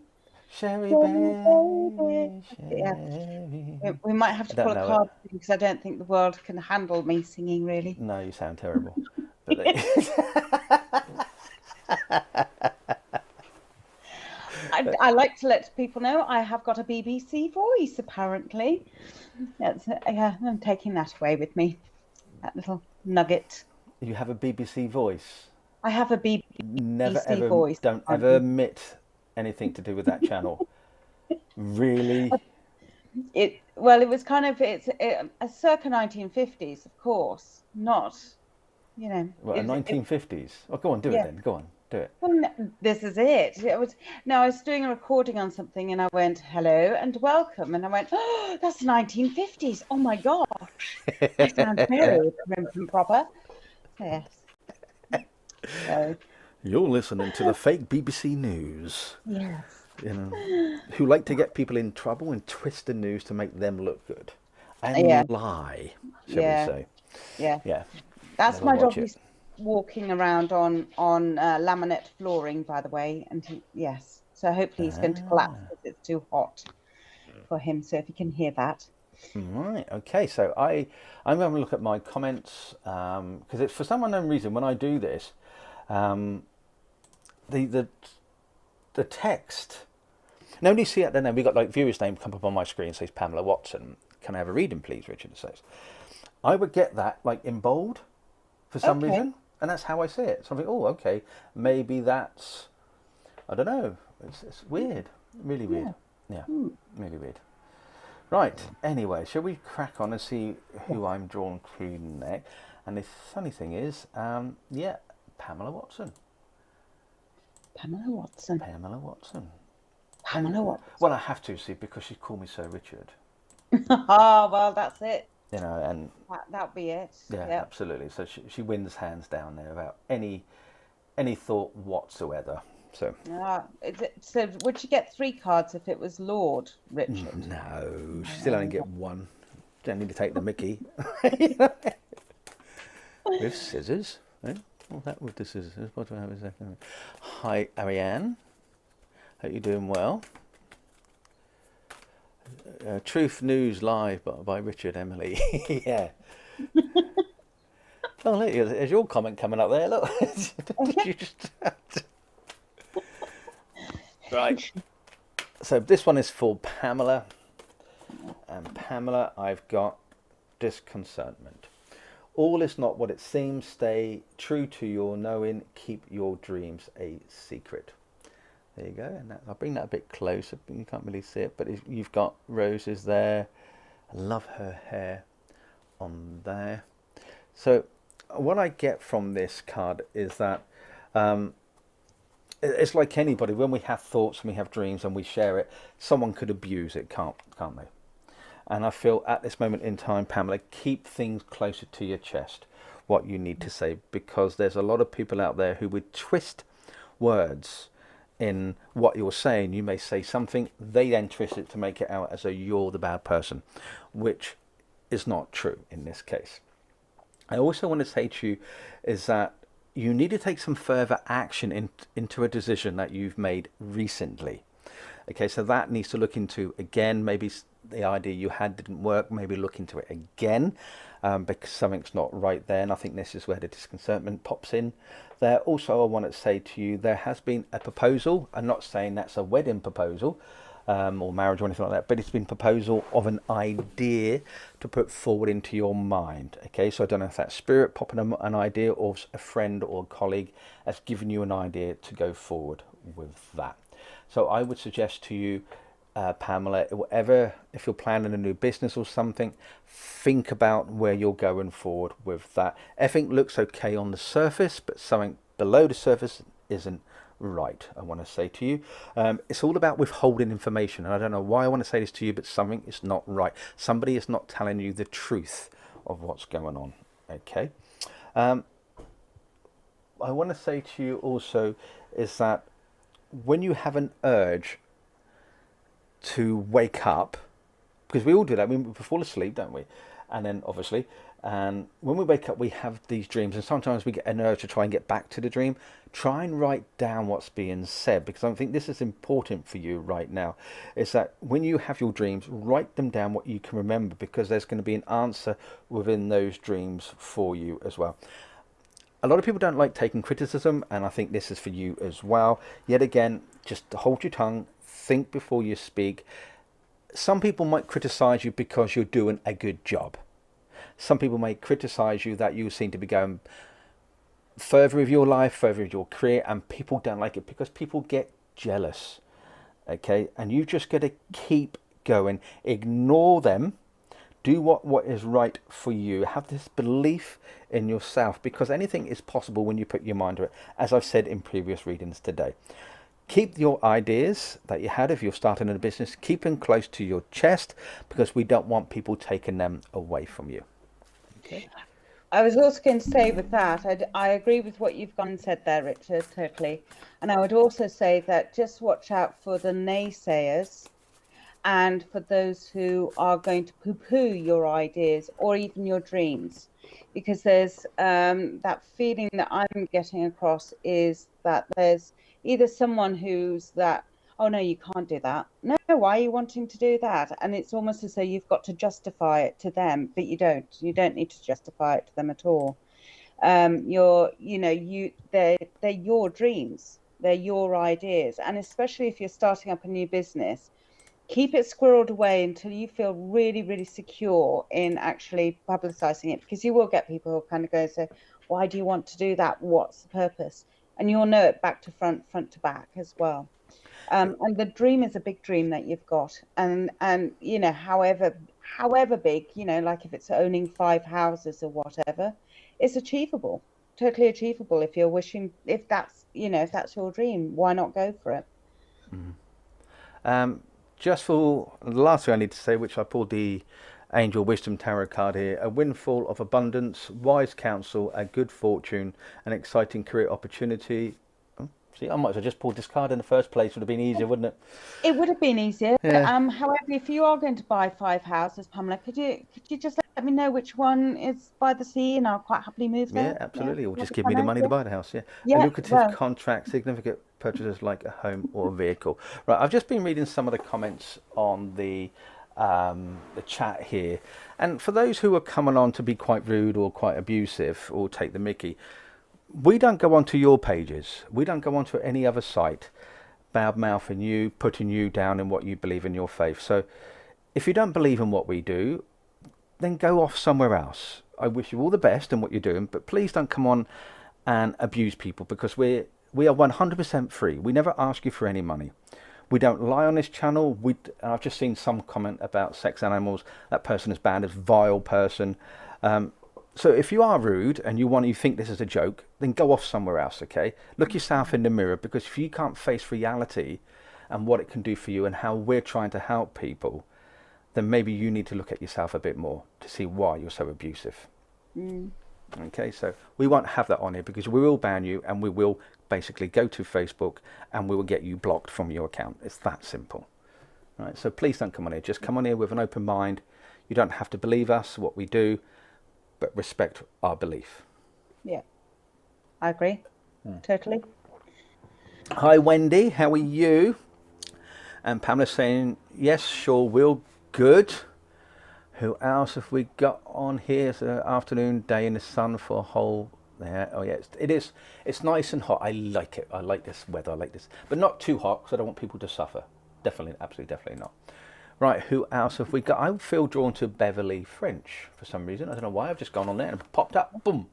Sherry Sherry, baby. baby, Yeah, Sherry. we might have I to don't pull a know it. card because I don't think the world can handle me singing really. No, you sound terrible. But I like to let people know I have got a BBC voice, apparently. Yeah, I'm taking that away with me. That little nugget. you have a BBC voice. I have a Never BBC ever, voice, don't ever apparently. admit anything to do with that channel. Really? Well, it was kind of a circa 1950s, of course, not, Well, 1950s. Oh, go on, do it yeah. then. Go on, do it. Well, this is it. No, I was doing a recording on something and I went, hello and welcome. And I went, oh, that's 1950s. Oh my gosh. I sound very prim and proper. Yes. So, You're listening to the fake BBC News. yes. You know, who like to get people in trouble and twist the news to make them look good Yeah. and lie, shall we Yeah. say? Yeah. Yeah, That's never my watch dog it. who's walking around on laminate flooring, by the way. And yes. So hopefully he's going to collapse because it's too hot for him. So if you can hear that. Right. Okay. So I'm going to look at my comments because it's for some unknown reason when I do this, um, the the text. Now when you see it, then we got like viewer's name come up on my screen. Says Pamela Watson. Can I have a reading, please? Richard says. I would get that like in bold for some Okay. reason, and that's how I see it. So I think, oh, okay, maybe that's, I don't know. It's weird, really weird. Yeah. Yeah, Hmm. really weird. Right. Anyway, shall we crack on and see Yes. who I'm drawn to next? And the funny thing is, yeah, Pamela Watson. Pamela Watson. Pamela Watson. And Pamela Watson. well, I have to see because she called me Sir Richard. Oh, well, that's it. You know, and That'll be it. yeah, Yep. absolutely. So she wins hands down there without any thought whatsoever. So So would she get 3 cards if it was Lord Richard? no, she still only Oh, get one. Don't need to take the Mickey with scissors. Eh? Well, that with the scissors. What do I have a second? Hi, Ariane. Hope you're doing well. Truth News Live by Richard Emily. Yeah. Oh, look, there's your comment coming up there. Look. You just- right. So this one is for Pamela. And Pamela, I've got disconcernment. All is not what it seems. Stay true to your knowing. Keep your dreams a secret. There you go. And I'll bring that a bit closer. You can't really see it, but you've got roses there. I love her hair on there. So what I get from this card is that it's like anybody, when we have thoughts and we have dreams and we share it, someone could abuse it, can't they? And I feel at this moment in time, Pamela, keep things closer to your chest, what you need to say, because there's a lot of people out there who would twist words in what you're saying. You may say something, they then twist it to make it out as though you're the bad person, which is not true in this case. I also want to say to you is that you need to take some further action into a decision that you've made recently. Okay, so that needs to look into again. Maybe the idea you had didn't work. Maybe look into it again, because something's not right there. And I think this is where the discontentment pops in there. Also, I want to say to you, there has been a proposal. I'm not saying that's a wedding proposal or marriage or anything like that, but it's been proposal of an idea to put forward into your mind. Okay, so I don't know if that's spirit popping an idea or a friend or a colleague has given you an idea to go forward with that. So I would suggest to you, Pamela, whatever, if you're planning a new business or something, think about where you're going forward with that. Everything looks okay on the surface, but something below the surface isn't right, I want to say to you. It's all about withholding information, and I don't know why I want to say this to you, but something is not right. Somebody is not telling you the truth of what's going on. Okay. I want to say to you also is that when you have an urge to wake up, because we all do that, we fall asleep, don't we? And then obviously, and when we wake up, we have these dreams, and sometimes we get an urge to try and get back to the dream. Try and write down what's being said, because I think this is important for you right now, is that when you have your dreams, write them down, what you can remember, because there's going to be an answer within those dreams for you as well. A lot of people don't like taking criticism, and I think this is for you as well. Yet again, just hold your tongue, think before you speak. Some people might criticize you because you're doing a good job. Some people may criticize you that you seem to be going further with your life, further with your career, and people don't like it because people get jealous. Okay, and you just got to keep going. Ignore them. Do what is right for you. Have this belief in yourself, because anything is possible when you put your mind to it, as I've said in previous readings today. Keep your ideas that you had if you're starting a business, keep them close to your chest, because we don't want people taking them away from you. Okay. I was also going to say with that, I agree with what you've gone and said there, Richard, totally. And I would also say that just watch out for the naysayers, and for those who are going to poo-poo your ideas or even your dreams, because there's that feeling that I'm getting across is that there's either someone who's that, oh no, you can't do that. No, why are you wanting to do that? And it's almost as though you've got to justify it to them, but you don't. You don't need to justify it to them at all. They're your dreams, they're your ideas, and especially if you're starting up a new business, keep it squirreled away until you feel really, really secure in actually publicizing it, because you will get people who kind of go and say, why do you want to do that? What's the purpose? And you'll know it back to front to back as well. And the dream is a big dream that you've got. And you know, however big, you know, like if it's owning 5 houses or whatever, it's achievable, totally achievable. If you're wishing, if that's your dream, why not go for it? Just for the last thing I need to say, which I pulled the Angel Wisdom Tarot card here: a windfall of abundance, wise counsel, a good fortune, an exciting career opportunity. Oh, see, I might as well just pulled this card in the first place. Would have been easier, wouldn't it? It would have been easier. Yeah. But, however, if you are going to buy 5 houses, Pamela, could you just let me know which one is by the sea, and I'll quite happily move there? Yeah, absolutely. Or just give me the money to buy the house. Yeah. Yeah, A lucrative contract, significant purchases like a home or a vehicle. Right. I've just been reading some of the comments on the chat here, and for those who are coming on to be quite rude or quite abusive or take the mickey, we don't go onto your pages. We don't go onto any other site bad mouthing you, putting you down in what you believe in your faith. So if you don't believe in what we do, then go off somewhere else. I wish you all the best in what you're doing, but please don't come on and abuse people, because we are 100% free. We never ask you for any money. We don't lie on this channel. I've just seen some comment about sex animals. That person is banned as vile person. So if you are rude and you think this is a joke, then go off somewhere else, okay? Look yourself in the mirror, because if you can't face reality and what it can do for you and how we're trying to help people, then maybe you need to look at yourself a bit more to see why you're so abusive. Okay, so we won't have that on here, because we will ban you, and we will basically go to Facebook and we will get you blocked from your account. It's that simple. Right, so please don't come on here. Just come on here with an open mind. You don't have to believe us, what we do, but respect our belief. Yeah, I agree. Totally. Hi Wendy, how are you? And Pamela's saying, yes, sure will. Good. Who else have we got on here? It's an afternoon day in the sun for a whole... Yeah, oh yeah, it is. It's nice and hot. I like it. I like this weather. I like this. But not too hot, because I don't want people to suffer. Definitely, absolutely, definitely not. Right, who else have we got? I feel drawn to Beverly French for some reason. I don't know why. I've just gone on there and popped up. Boom.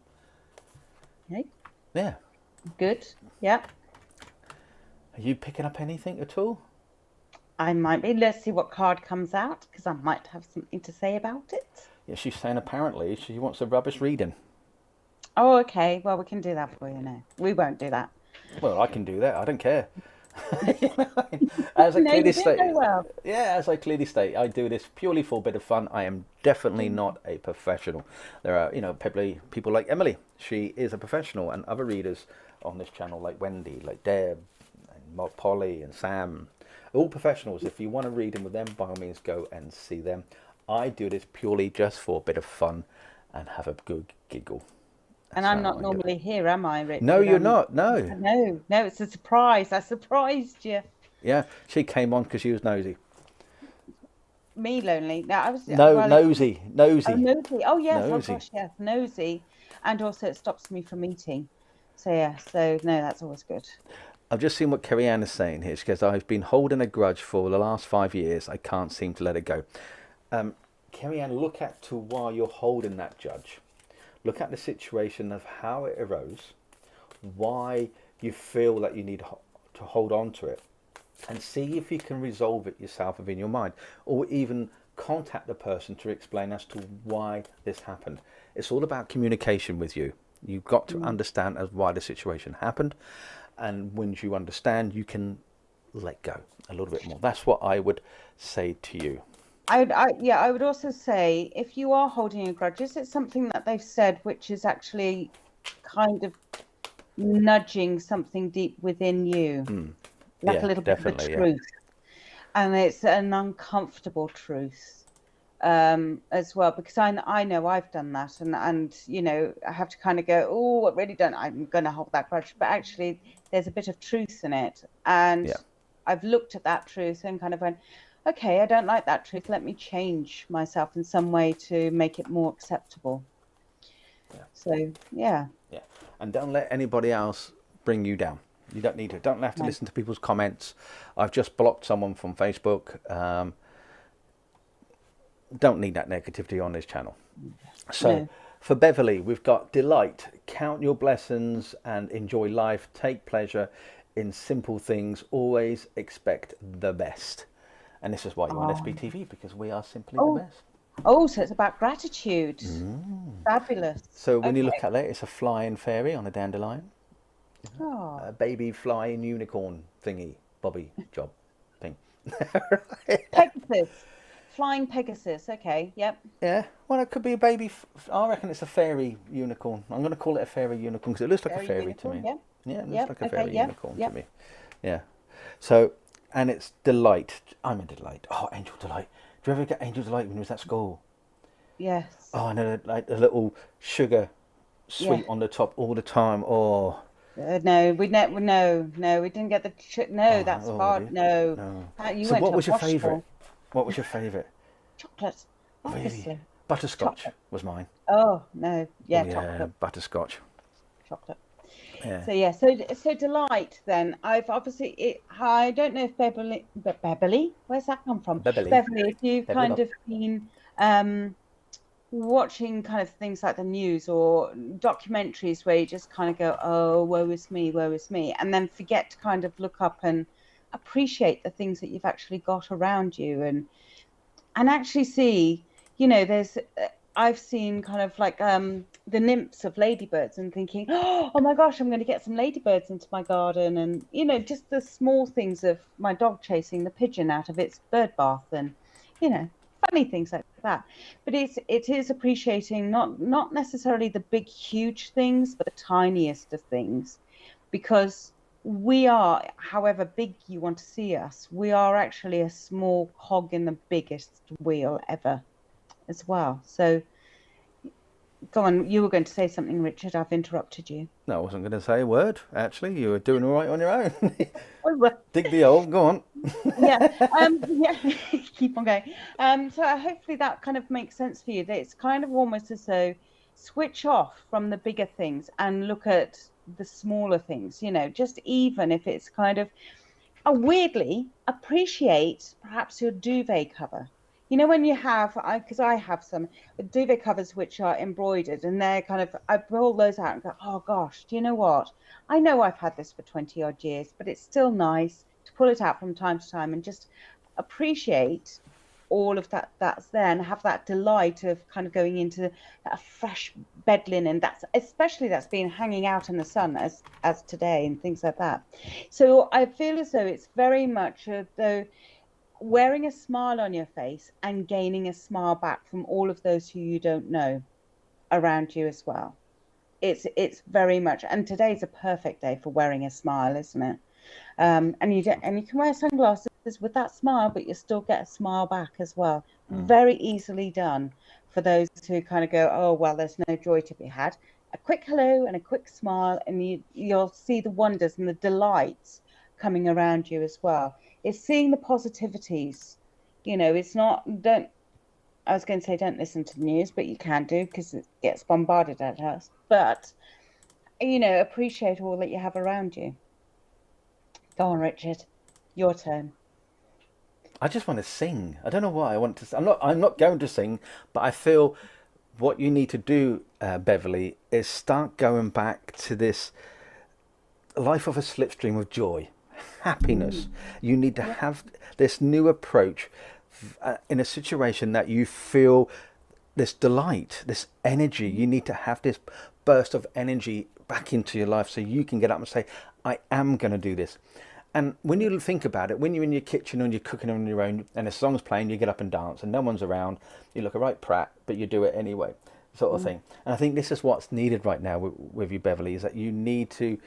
Okay. Yeah. Good. Yeah. Are you picking up anything at all? I might be. Let's see what card comes out, because I might have something to say about it. Yeah, she's saying apparently she wants a rubbish reading. Oh, okay. Well, we can do that for you now. We won't do that. Well, I can do that. I don't care. As I No, clearly you did state, very well. yeah, as I clearly state, I do this purely for a bit of fun. I am definitely not a professional. There are, people like Emily. She is a professional, and other readers on this channel, like Wendy, like Deb, and Polly, and Sam, all professionals. If you want to read them with them, by all means, go and see them. I do this purely just for a bit of fun and have a good giggle. And I'm not normally here, am I, Richard? No, you're not. No. No, it's a surprise. I surprised you. Yeah, she came on because she was nosy. Me lonely. No, I was Nosy. Oh, nosy. Oh yes. Nosy. Oh gosh, yes, nosy. And also it stops me from eating. So yeah. So no, that's always good. I've just seen what Kerry Ann is saying here. She goes, I've been holding a grudge for the last 5 years. I can't seem to let it go. Kerry Ann, look at to why you're holding that grudge. Look at the situation of how it arose, why you feel that you need to hold on to it, and see if you can resolve it yourself within your mind, or even contact the person to explain as to why this happened. It's all about communication with you. You've got to understand as why the situation happened, and once you understand, you can let go a little bit more. That's what I would say to you. I would also say, if you are holding a grudge, is it something that they've said which is actually kind of nudging something deep within you, like a little bit of a truth, and it's an uncomfortable truth as well, because I know I've done that, and I have to kind of go, oh, I really don't, I'm going to hold that grudge, but actually there's a bit of truth in it, and I've looked at that truth and kind of went, okay, I don't like that truth. Let me change myself in some way to make it more acceptable. Yeah. So, yeah. Yeah. And don't let anybody else bring you down. You don't need to. Don't have to listen to people's comments. I've just blocked someone from Facebook. Don't need that negativity on this channel. So, for Beverly, we've got delight. Count your blessings and enjoy life. Take pleasure in simple things. Always expect the best. And this is why you're on SBTV, because we are simply the best. Oh, so it's about gratitude. Fabulous. So when you look at it, it's a flying fairy on a dandelion. Oh. A baby flying unicorn thingy, bobby job thing. Pegasus. Flying Pegasus. Okay, yep. Yeah, well, it could be a baby. I reckon it's a fairy unicorn. I'm going to call it a fairy unicorn because it looks like a fairy unicorn, to me. Yeah, it looks like a fairy unicorn to me. Yeah. So... And it's delight. I'm in delight. Oh, angel delight. Do you ever get angel delight when you was at school? Yes. Oh, I know, like a little sugar sweet on the top all the time. Oh. No, we didn't get the. That's hard. No. So what was your favourite? What was your favourite? Chocolate. Obviously. Really? Butterscotch was mine. Oh no, chocolate. Butterscotch. Chocolate. Yeah. So delight. Then I've obviously I don't know if Beverly, where's that come from? Beverly, if you've kind of been watching kind of things like the news or documentaries where you just kind of go, oh, woe is me, and then forget to kind of look up and appreciate the things that you've actually got around you, and actually see, there's I've seen kind of like the nymphs of ladybirds and thinking, oh my gosh, I'm going to get some ladybirds into my garden, and just the small things of my dog chasing the pigeon out of its bird bath, and funny things like that. But it is appreciating not necessarily the big huge things, but the tiniest of things, because we are, however big you want to see us, we are actually a small cog in the biggest wheel ever as well. So go on, you were going to say something, Richard. I've interrupted you. No, I wasn't going to say a word. Actually, you were doing all right on your own. Oh, well, Dig the hole. Go on. yeah, yeah, keep on going. So hopefully that kind of makes sense for you. That it's kind of almost as though switch off from the bigger things and look at the smaller things, just even if it's kind of weirdly appreciate perhaps your duvet cover. When you have, because I have some duvet covers which are embroidered, and they're kind of, I pull those out and go, oh gosh, do you know what? I know I've had this for 20 odd years, but it's still nice to pull it out from time to time and just appreciate all of that's there, and have that delight of kind of going into that fresh bed linen that's been hanging out in the sun as today, and things like that. So I feel as though it's very much though wearing a smile on your face and gaining a smile back from all of those who you don't know around you as well. It's very much, and today's a perfect day for wearing a smile, isn't it? And you can wear sunglasses with that smile, but you still get a smile back as well. Very easily done for those who kind of go, oh well, there's no joy to be had. A quick hello and a quick smile, and you'll see the wonders and the delights coming around you as well. It's seeing the positivities. It's not, I was going to say don't listen to the news, but you can do, because it gets bombarded at us. But appreciate all that you have around you. Go on, Richard, your turn. I just want to sing. I don't know why I want to. I'm not going to sing, but I feel what you need to do, Beverly, is start going back to this life of a slipstream of joy, happiness. You need to have this new approach in a situation that you feel this delight, this energy. You need to have this burst of energy back into your life so you can get up and say, I am going to do this. And when you think about it, when you're in your kitchen and you're cooking on your own and a song's playing, you get up and dance and no one's around, you look a right prat, but you do it anyway, sort of thing. And I think this is what's needed right now with you, Beverly, is that you need to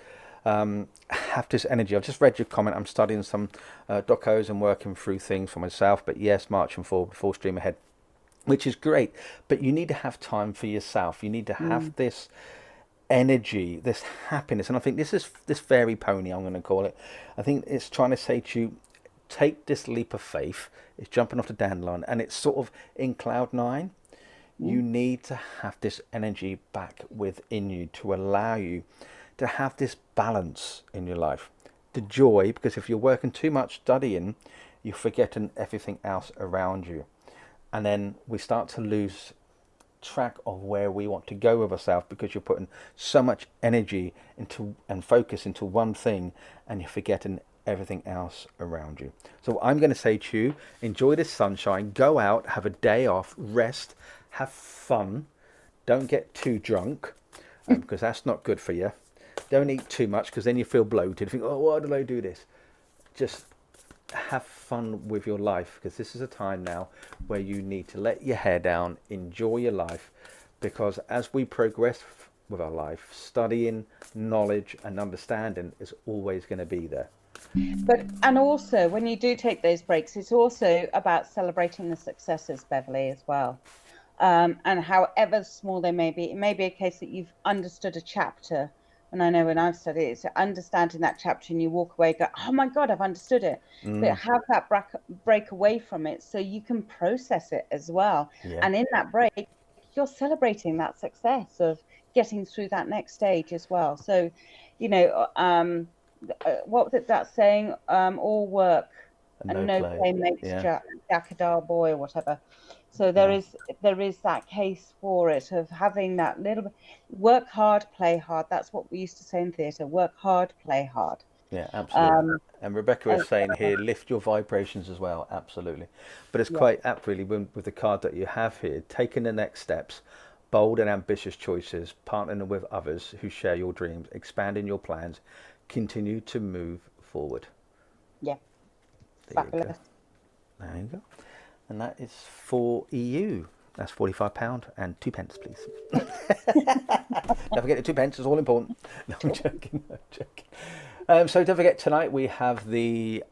have this energy. I've just read your comment. I'm studying some docos and working through things for myself, but yes, marching forward, full stream ahead, which is great. But you need to have time for yourself. You need to have this energy, this happiness. And I think this is this fairy pony, I'm going to call it. I think it's trying to say to you, take this leap of faith. It's jumping off the dandelion and it's sort of in cloud nine. You need to have this energy back within you to allow you to have this balance in your life, the joy, because if you're working too much studying, you're forgetting everything else around you. And then we start to lose track of where we want to go with ourselves, because you're putting so much energy into and focus into one thing, and you're forgetting everything else around you. So I'm going to say to you, enjoy this sunshine, go out, have a day off, rest, have fun, don't get too drunk, because that's not good for you. Don't eat too much, because then you feel bloated. Think, oh, why did I do this? Just have fun with your life, because this is a time now where you need to let your hair down, enjoy your life, because as we progress with our life, studying, knowledge and understanding is always going to be there. And also, when you do take those breaks, it's also about celebrating the successes, Beverly, as well. And however small they may be, it may be a case that you've understood a chapter. And I know when I've studied it, it's understanding that chapter and you walk away, go, oh my God, I've understood it. But have that break away from it so you can process it as well. Yeah. And in that break, you're celebrating that success of getting through that next stage as well. So, what was that saying? All work and no play makes Jack a dull boy or whatever. So there is that case for it, of having that little bit, work hard, play hard. That's what we used to say in theatre, work hard, play hard. Yeah, absolutely. And Rebecca As is saying well. here, lift your vibrations as well. Absolutely. But it's Yeah. quite apt, really, with the card that you have here, taking the next steps, bold and ambitious choices, partnering with others who share your dreams, expanding your plans, continue to move forward. Yeah. There you go. Fabulous. There you go. And that is for EU. That's £45 and 2p, please. Don't forget the 2p, it's all important. No, I'm joking, I'm joking. So don't forget, tonight we have the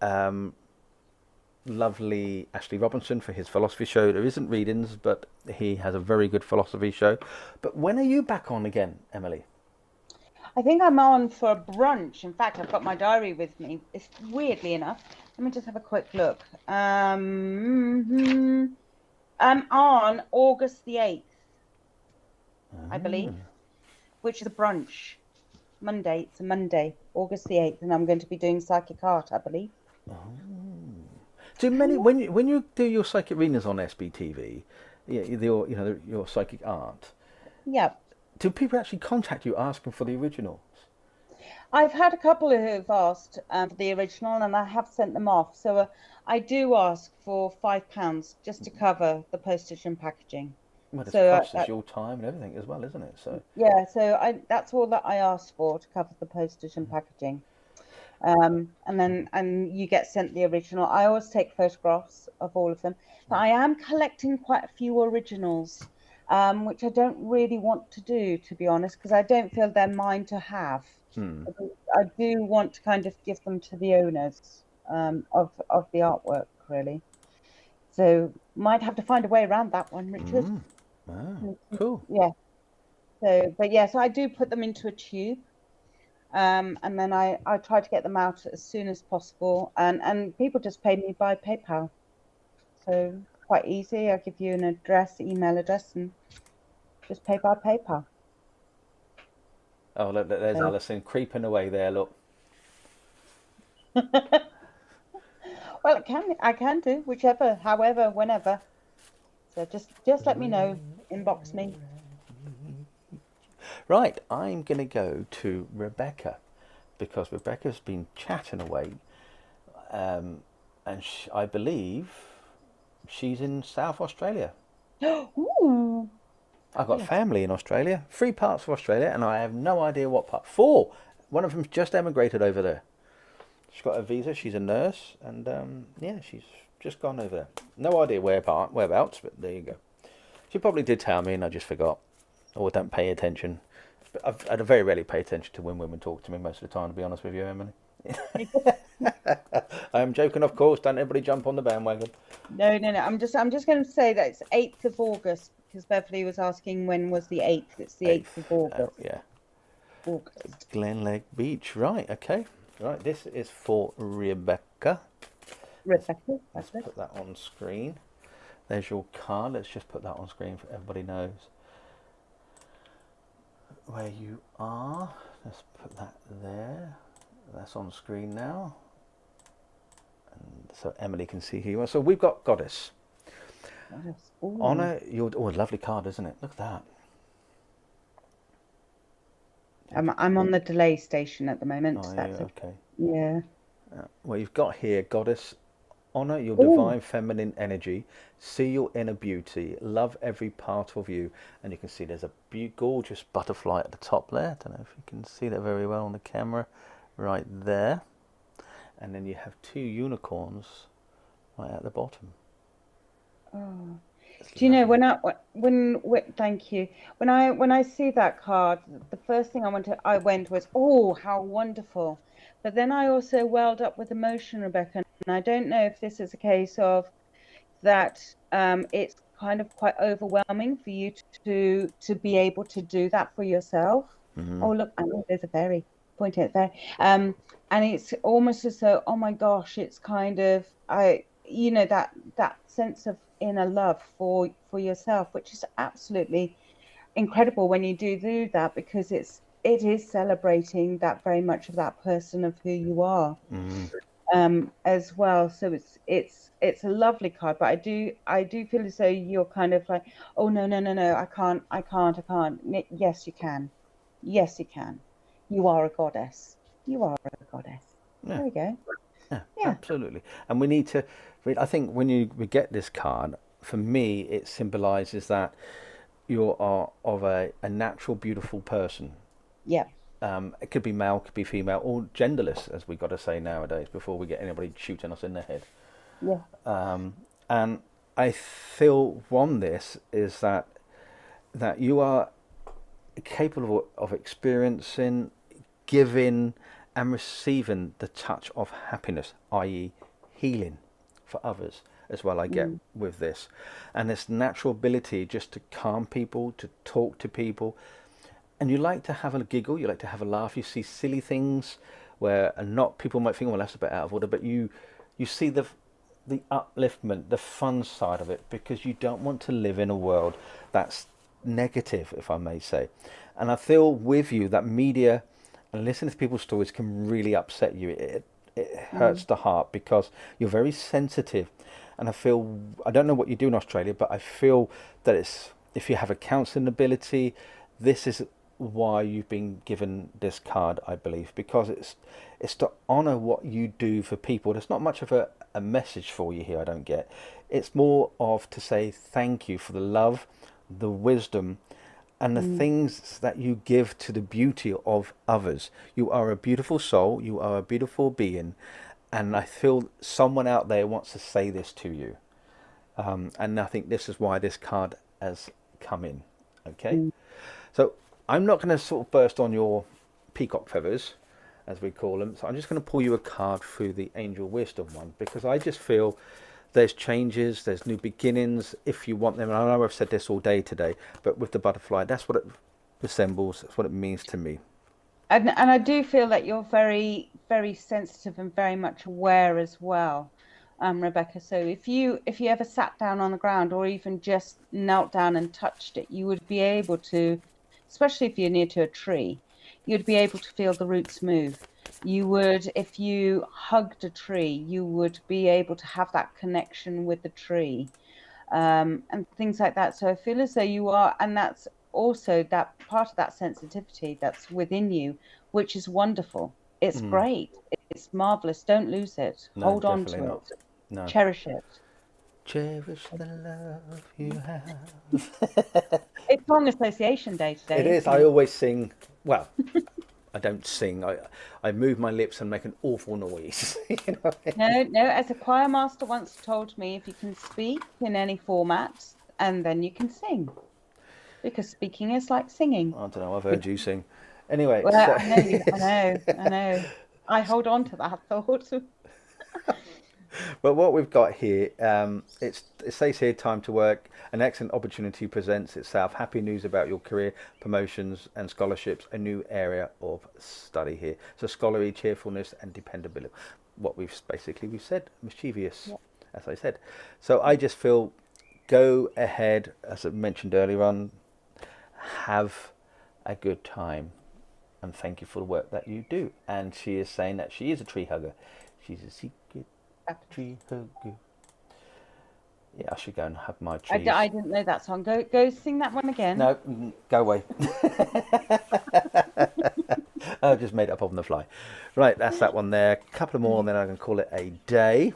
lovely Ashley Robinson for his philosophy show. There isn't readings, but he has a very good philosophy show. But when are you back on again, Emily? I think I'm on for a brunch. In fact, I've got my diary with me. It's weirdly enough. Let me just have a quick look. I'm on August the 8th, I believe, which is a brunch. Monday. It's a Monday, August the 8th, and I'm going to be doing psychic art, I believe. Do many when you do your psychic readings on SBTV, yeah, your psychic art? Yeah. Do people actually contact you asking for the originals? I've had a couple who've asked for the original, and I have sent them off. So I do ask for £5 just to cover the postage and packaging. Well, it's So plus it's your time and everything as well, isn't it? So yeah, so that's all that I asked for, to cover the postage and packaging. And you get sent the original. I always take photographs of all of them. But I am collecting quite a few originals, which I don't really want to do, to be honest, because I don't feel they're mine to have. I do want to kind of give them to the owners of the artwork, really. So might have to find a way around that one, Richard. cool. Yeah. So, but yeah, so I do put them into a tube. And then I try to get them out as soon as possible, and people just pay me by PayPal, so quite easy. I give you an address, email address, and just pay by PayPal. Oh, look, there's So, Alison creeping away there. Look. well, I can do whichever, however, whenever. So just let me know, inbox me. Right, I'm going to go to Rebecca because Rebecca's been chatting away, and I believe she's in South Australia. Ooh, I've got fabulous. family in Australia, 3 parts of Australia, and I have no idea what part. 4. One of them's just emigrated over there. She's got a visa. She's a nurse, and yeah, she's just gone over there. No idea whereabouts, but there you go. She probably did tell me, and I just forgot, or don't pay attention. But I very rarely pay attention to when women talk to me most of the time, to be honest with you, Emily. I am joking, of course. Don't everybody jump on the bandwagon. No. I'm just going to say that it's 8th of August, because Beverly was asking when was the 8th. It's the 8th of August. Yeah. August. Glenlegg Beach. Right. Okay. Right. This is for Rebecca. Rebecca. Let's put that on screen. There's your card. Let's just put that on screen so everybody knows where you are. Let's put that there. That's on screen now, and so Emily can see who you are. So we've got Goddess. Honor your lovely card, isn't it? Look at that. I'm on the delay station at the moment. Oh, That's yeah, okay. Yeah. Well, you've got here, Goddess. Honor your Ooh. divine feminine energy. See your inner beauty. Love every part of you. And you can see there's a gorgeous butterfly at the top there. I don't know if you can see that very well on the camera. Right there. And then you have 2 unicorns right at the bottom. Oh. Do you know when thank you. When I see that card, the first thing I went was, oh, how wonderful. But then I also welled up with emotion, Rebecca, and I don't know if this is a case of that it's kind of quite overwhelming for you to be able to do that for yourself. Oh, look, I know there's a fairy pointing at there. And it's almost as though, oh my gosh, it's kind of that sense of inner love for yourself, which is absolutely incredible when you do that, because it is celebrating that very much of that person of who you are, as well. So it's a lovely card, but I do feel as though you're kind of like, oh no, I can't. Yes, you can. You are a goddess. You are a goddess. Yeah. There we go. Yeah, Yeah. absolutely. And we need to, I think when we get this card, for me, it symbolizes that you are of a natural, beautiful person. Yeah. It could be male, could be female, or genderless, as we got to say nowadays, before we get anybody shooting us in the head. Yeah. And I feel from this is that you are capable of experiencing, giving, and receiving the touch of happiness, i.e., healing for others as well. I get with this, and this natural ability just to calm people, to talk to people, and you like to have a giggle, you like to have a laugh. You see silly things where not people might think, well, that's a bit out of order, but you see the upliftment, the fun side of it, because you don't want to live in a world that's negative, if I may say. And I feel with you that media and listening to people's stories can really upset you. It hurts the heart because you're very sensitive. And I don't know what you do in Australia, but I feel that if you have a counselling ability, this is why you've been given this card, I believe, because it's to honour what you do for people. There's not much of a message for you here, I don't get. It's more of to say thank you for the love, the wisdom, and the things that you give to the beauty of others. You are a beautiful soul, you are a beautiful being, and I feel someone out there wants to say this to you. And I think this is why this card has come in. Okay? So I'm not going to sort of burst on your peacock feathers, as we call them. So I'm just going to pull you a card through the Angel Wisdom one, because I just feel there's changes, there's new beginnings, if you want them. And I know I've said this all day today, but with the butterfly, that's what it resembles. That's what it means to me. And I do feel that you're very, very sensitive and very much aware as well, Rebecca. So if you ever sat down on the ground or even just knelt down and touched it, you would be able to, especially if you're near to a tree, you'd be able to feel the roots move. You would, if you hugged a tree, you would be able to have that connection with the tree, and things like that. So I feel as though you are, and that's also that part of that sensitivity that's within you, which is wonderful. It's great. It's marvelous. Don't lose it. No, Hold on definitely to not. it. No. Cherish it. Cherish the love you have. It's Song Association Day today. It is. Isn't I it? always sing. Well, I don't sing. I move my lips and make an awful noise. You know what I mean? No, no. As a choir master once told me, if you can speak in any format, and then you can sing, because speaking is like singing. I don't know. I've heard you sing. Anyway, Well, so I know you. I know. I know. I hold on to that thought. but what we've got here, it says here, time to work. An excellent opportunity presents itself. Happy news about your career, promotions and scholarships. A new area of study here. So scholarly, cheerfulness and dependability. What we've said, mischievous, Yeah. as I said. So I just feel, go ahead, as I mentioned earlier on, have a good time. And thank you for the work that you do. And she is saying that she is a tree hugger. She's a secret tree hugger. Yeah, I should go and hug my trees. I didn't know that song. Go sing that one again. No, go away. I just made it up on the fly. Right, that's that one there. A couple more, and then I can call it a day.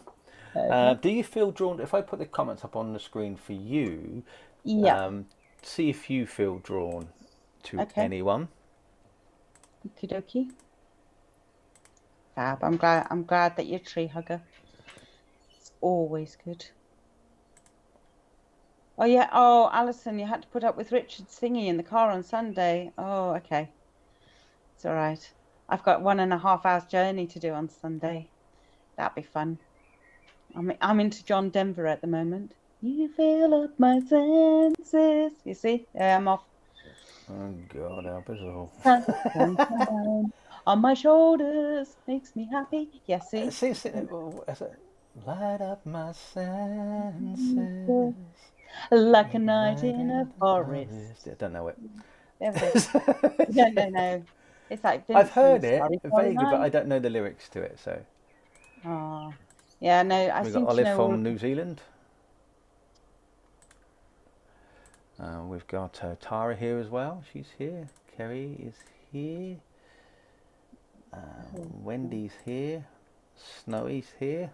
Do you feel drawn? If I put the comments up on the screen for you, Yeah. see if you feel drawn to Okay. anyone. Okie dokie. Fab. I'm glad that you're a tree hugger. It's always good. Oh yeah. Oh, Alison, you had to put up with Richard singing in the car on Sunday. Oh, okay. It's all right. I've got 1.5 hours journey to do on Sunday. That'd be fun. I'm into John Denver at the moment. You fill up my senses. You see? Yeah, I'm off. Oh God, help us all. Sunshine on my shoulders makes me happy. Yes, see? Light up my senses. Like a night in a forest. I don't know it. There it is. No. It's like I've heard Vincent's it Sorry for vaguely, but I Night. don't know the lyrics to it. So Oh, yeah, no, I we've seem got to Olive know all. from New Zealand. We've got Tara here as well. She's here. Kerry is here. Wendy's here. Snowy's here.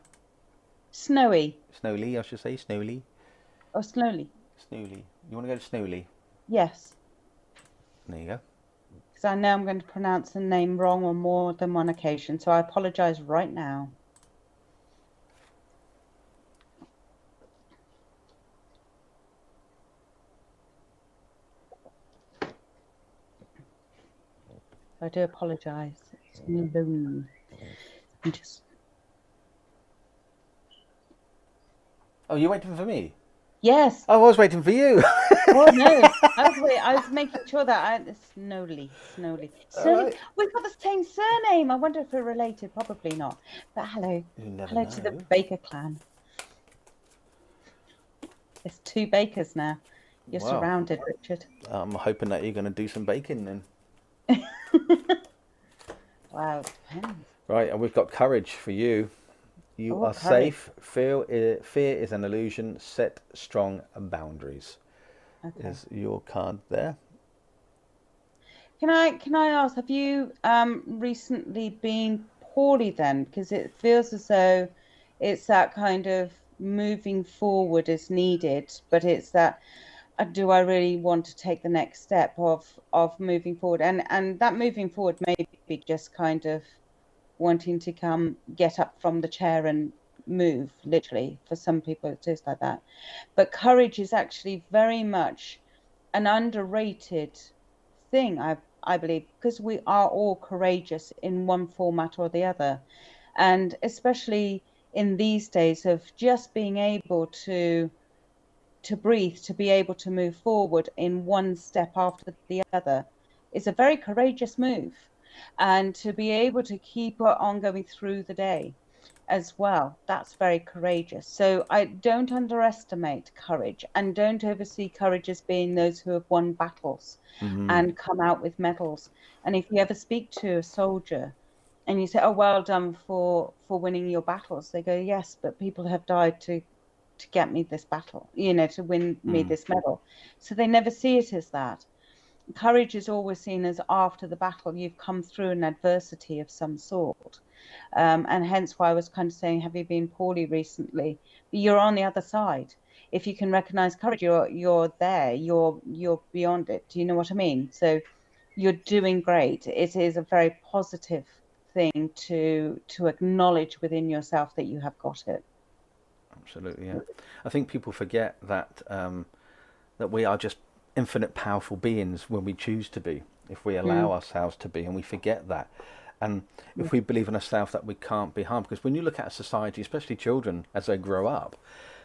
Snowy. Snowly, I should say. Snowly. Or Snowly. Snowly. You want to go to Snowly? Yes. There you go. Because I know I'm going to pronounce the name wrong on more than one occasion, so I apologise right now. I do apologise. I'm just... Oh, you're waiting for me? Yes. I was waiting for you. Oh no, I was making sure that Snowly. Right. We've got the same surname. I wonder if we're related. Probably not. But hello. You never Hello know. to the Baker clan. There's 2 bakers now. You're Wow. surrounded, Richard. I'm hoping that you're going to do some baking then. Wow, it depends. Right, and we've got courage for you. You Oh, are courage. safe. Fear is an illusion. Set strong boundaries. Okay. Is your card there? Can I ask, have you recently been poorly then? Because it feels as though it's that kind of moving forward is needed, but it's that do I really want to take the next step of moving forward? And that moving forward may be just kind of wanting to get up from the chair and move, literally. For some people it is like that. But courage is actually very much an underrated thing, I believe, because we are all courageous in one format or the other. And especially in these days of just being able to breathe, to be able to move forward in one step after the other is a very courageous move. And to be able to keep on going through the day as well, that's very courageous. So I don't underestimate courage, and don't oversee courage as being those who have won battles and come out with medals. And if you ever speak to a soldier and you say, oh, well done for winning your battles, they go, yes, but people have died to get me this battle, to win me this medal. So they never see it as that. Courage is always seen as after the battle, you've come through an adversity of some sort. And hence why I was kind of saying, have you been poorly recently? You're on the other side. If you can recognize courage, you're there, you're beyond it. Do you know what I mean? So you're doing great. It is a very positive thing to acknowledge within yourself that you have got it. Absolutely, yeah. I think people forget that that we are just infinite powerful beings when we choose to be, if we allow ourselves to be, and we forget that. And if we believe in ourselves that we can't be harmed, because when you look at a society, especially children as they grow up,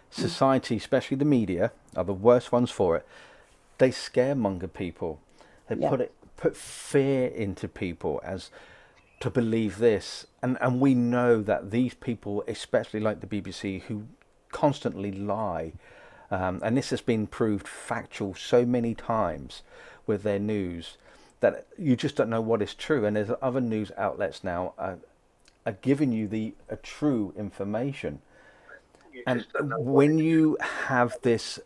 society, especially the media, are the worst ones for it. They scaremonger people. They put fear into people as to believe this, and we know that these people, especially like the BBC, who constantly lie, and this has been proved factual so many times with their news, that you just don't know what is true. And there's other news outlets now are giving you the true information. And when you have this,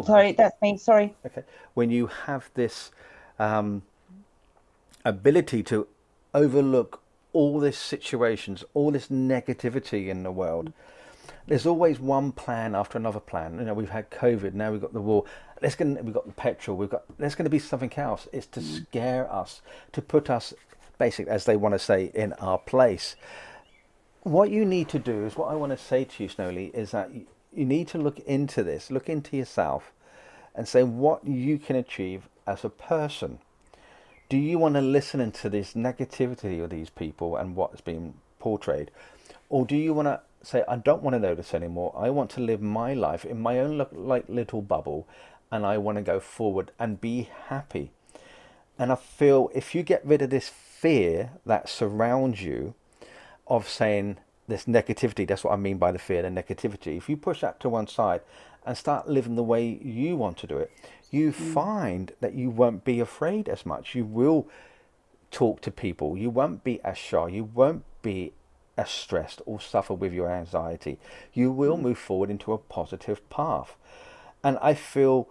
Sorry, that's me. Sorry. okay, when you have this ability to overlook all these situations, all this negativity in the world, there's always one plan after another plan. We've had COVID, now we've got the war. We've got the petrol. There's going to be something else. It's to scare us, to put us, basically, as they want to say, in our place. What you need to do is, what I want to say to you, Snowly, is that you need to look into this, look into yourself, and say what you can achieve as a person. Do you want to listen to this negativity of these people and what's being portrayed? Or do you want to say, I don't want to know this anymore. I want to live my life in my own little bubble, and I want to go forward and be happy. And I feel if you get rid of this fear that surrounds you of saying this negativity, that's what I mean by the fear, the negativity. If you push that to one side and start living the way you want to do it, you find that you won't be afraid as much. You will talk to people. You won't be as shy. You won't be as stressed or suffer with your anxiety. You will move forward into a positive path. And I feel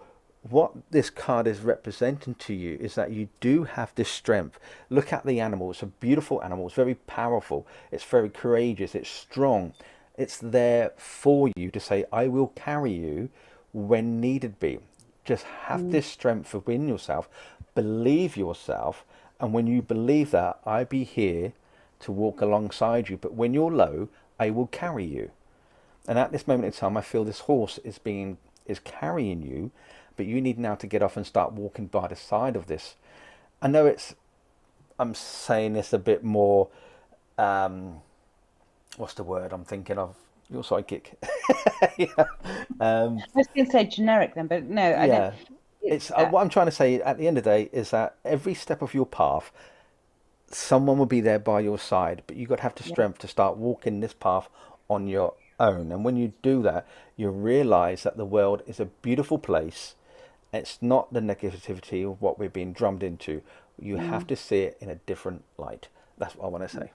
what this card is representing to you is that you do have this strength. Look at the animal. It's a beautiful animal. It's very powerful. It's very courageous. It's strong. It's there for you to say, I will carry you when needed be. Just have this strength within yourself. Believe yourself. And when you believe that, I be here to walk alongside you. But when you're low, I will carry you. And at this moment in time, I feel this horse is carrying you, but you need now to get off and start walking by the side of this. I know I'm saying this a bit more, what's the word I'm thinking of? Your sidekick. Yeah. I was going to say generic then, but no, I Yeah. don't. It's what I'm trying to say at the end of the day is that every step of your path, someone will be there by your side, but you've got to have the strength to start walking this path on your own. And when you do that, you realize that the world is a beautiful place. It's not the negativity of what we're being drummed into. You have to see it in a different light. That's what I want to say.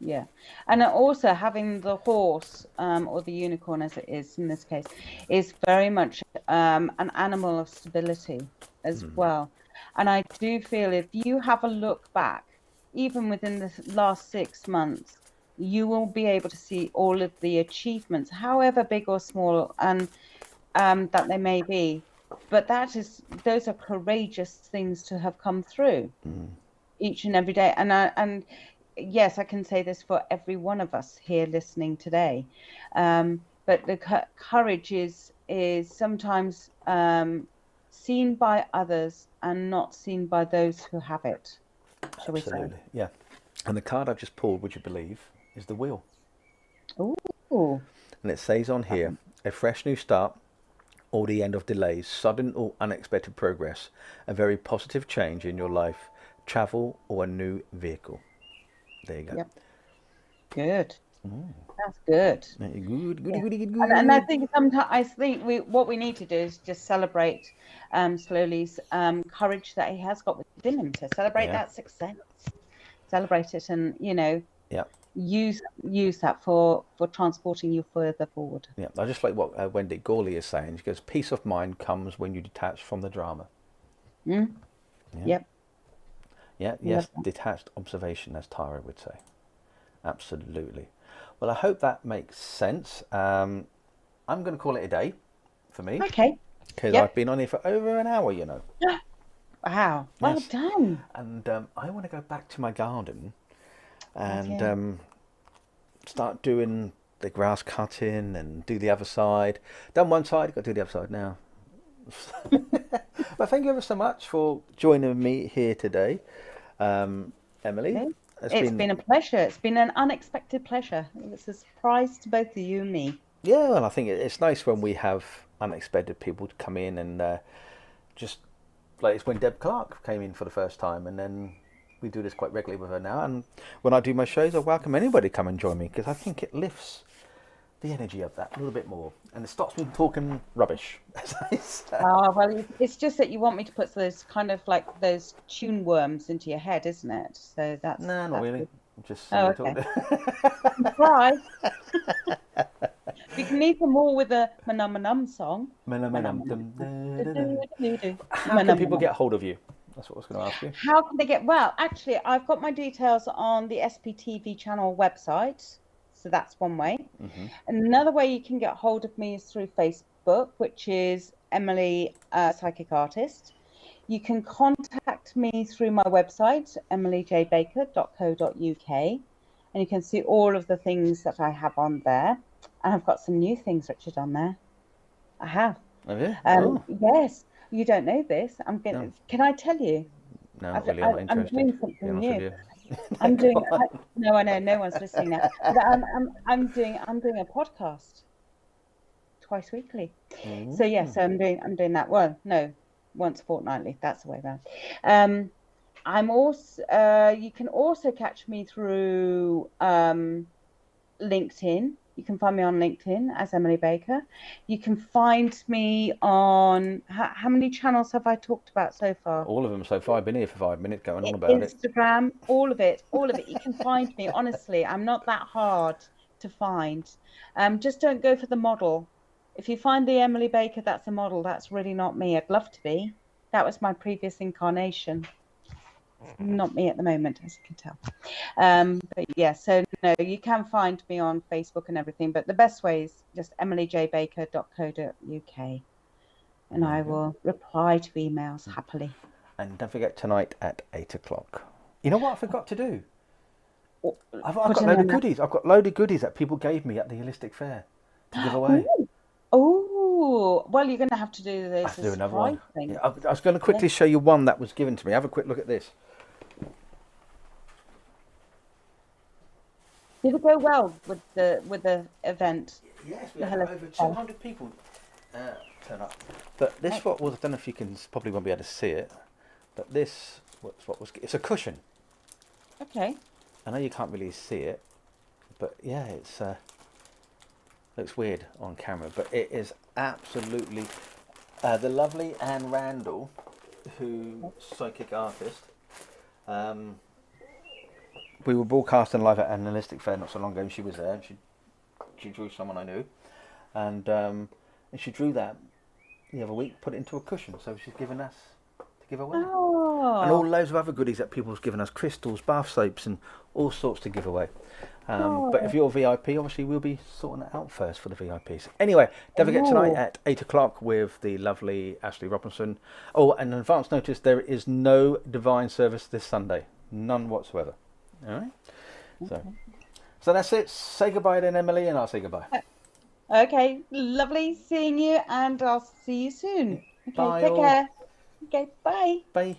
Yeah, and also having the horse or the unicorn, as it is in this case, is very much an animal of stability as well. And I do feel if you have a look back, even within the last 6 months, you will be able to see all of the achievements, however big or small, and that they may be. But those are courageous things to have come through each and every day. And yes, I can say this for every one of us here listening today. But the courage is sometimes seen by others and not seen by those who have it, shall we say? Absolutely. Yeah. And the card I've just pulled, would you believe, is the wheel. Ooh. And it says on here, a fresh new start or the end of delays, sudden or unexpected progress, a very positive change in your life, travel or a new vehicle. There you go. Yep. Good. That's good. Good. And I think what we need to do is just celebrate Slowly's courage that he has got within him. So celebrate that success, celebrate it, and use that for transporting you further forward. Yeah, I just like what Wendy Gawley is saying. She goes, peace of mind comes when you detach from the drama. Yep. Yeah, yes, detached observation, as Tyra would say. Absolutely. Well, I hope that makes sense. I'm going to call it a day for me. Okay. Because I've been on here for over an hour, you know. Wow. Well done. And I want to go back to my garden and start doing the grass cutting and do the other side. Done one side, got to do the other side now. But thank you ever so much for joining me here today, Emily. Okay. It's been a pleasure. It's been an unexpected pleasure. It's a surprise to both of you and me. Yeah, well, I think it's nice when we have unexpected people to come in and just like it's when Deb Clark came in for the first time, and then we do this quite regularly with her now. And when I do my shows, I welcome anybody to come and join me because I think it lifts the energy of that a little bit more, and it stops me talking rubbish. Well, it's just that you want me to put those kind of like those tune worms into your head, isn't it? So that's not really. Just okay. Try. We can leave them all with a manum song. How can people get hold of you? That's what I was going to ask you. How can they get? Well, actually, I've got my details on the SPTV channel website. So that's one way. Another way you can get hold of me is through Facebook, which is Emily Psychic Artist. You can contact me through my website, emilyjbaker.co.uk, and you can see all of the things that I have on there. And I've got some new things, Richard, on there. I have. Have you? Yes. You don't know this. No. Can I tell you? No, not really. I'm I'm interested. doing something new. I'm doing. No, I know. No one's listening now. But I'm doing a podcast twice weekly. So yes, I'm doing that. Well, no, once fortnightly. That's the way around. I'm also. You can also catch me through LinkedIn. You can find me on LinkedIn as Emily Baker. You can find me on how many channels have I talked about so far? All of them so far. I've been here for 5 minutes going on about Instagram, all of it. You can find me. Honestly, I'm not that hard to find. Just don't go for the model. if you find the Emily Baker that's a model, that's really not me. I'd love to be. That was my previous incarnation. Not me at the moment, as you can tell. But yeah, so no, you can find me on Facebook and everything, but the best way is just emilyjbaker.co.uk, and I will reply to emails happily. And don't forget tonight at 8 o'clock. You know what I forgot to do? I've got a load of goodies. I've got a load of goodies that people gave me at the Holistic Fair to give away. Oh, well, you're going to have to do this. I have to do another one. Yeah, I was going to quickly show you one that was given to me. Have a quick look at this. Did it go well with the event? Yes, we had over 200 people turn up. But this what was, I don't know if you can, probably won't be able to see it, but this what was, it's a cushion. Okay. I know you can't really see it, but yeah, it's looks weird on camera, but it is absolutely the lovely Anne Randall, who psychic artist. We were broadcasting live at an Holistic Fair not so long ago, and she was there. And she drew someone I knew, and she drew that the other week, put it into a cushion. So she's given us to give away, and all loads of other goodies that people's given us: crystals, bath soaps, and all sorts to give away. But if you're VIP, obviously we'll be sorting it out first for the VIPs. Anyway, don't forget tonight at 8 o'clock with the lovely Ashley Robinson. Oh, and an advance notice: there is no divine service this Sunday, none whatsoever. All right. So that's it. Say goodbye then, Emily, and I'll say goodbye. Okay, lovely seeing you, and I'll see you soon. Okay, Bye. take care. Okay, bye. Bye.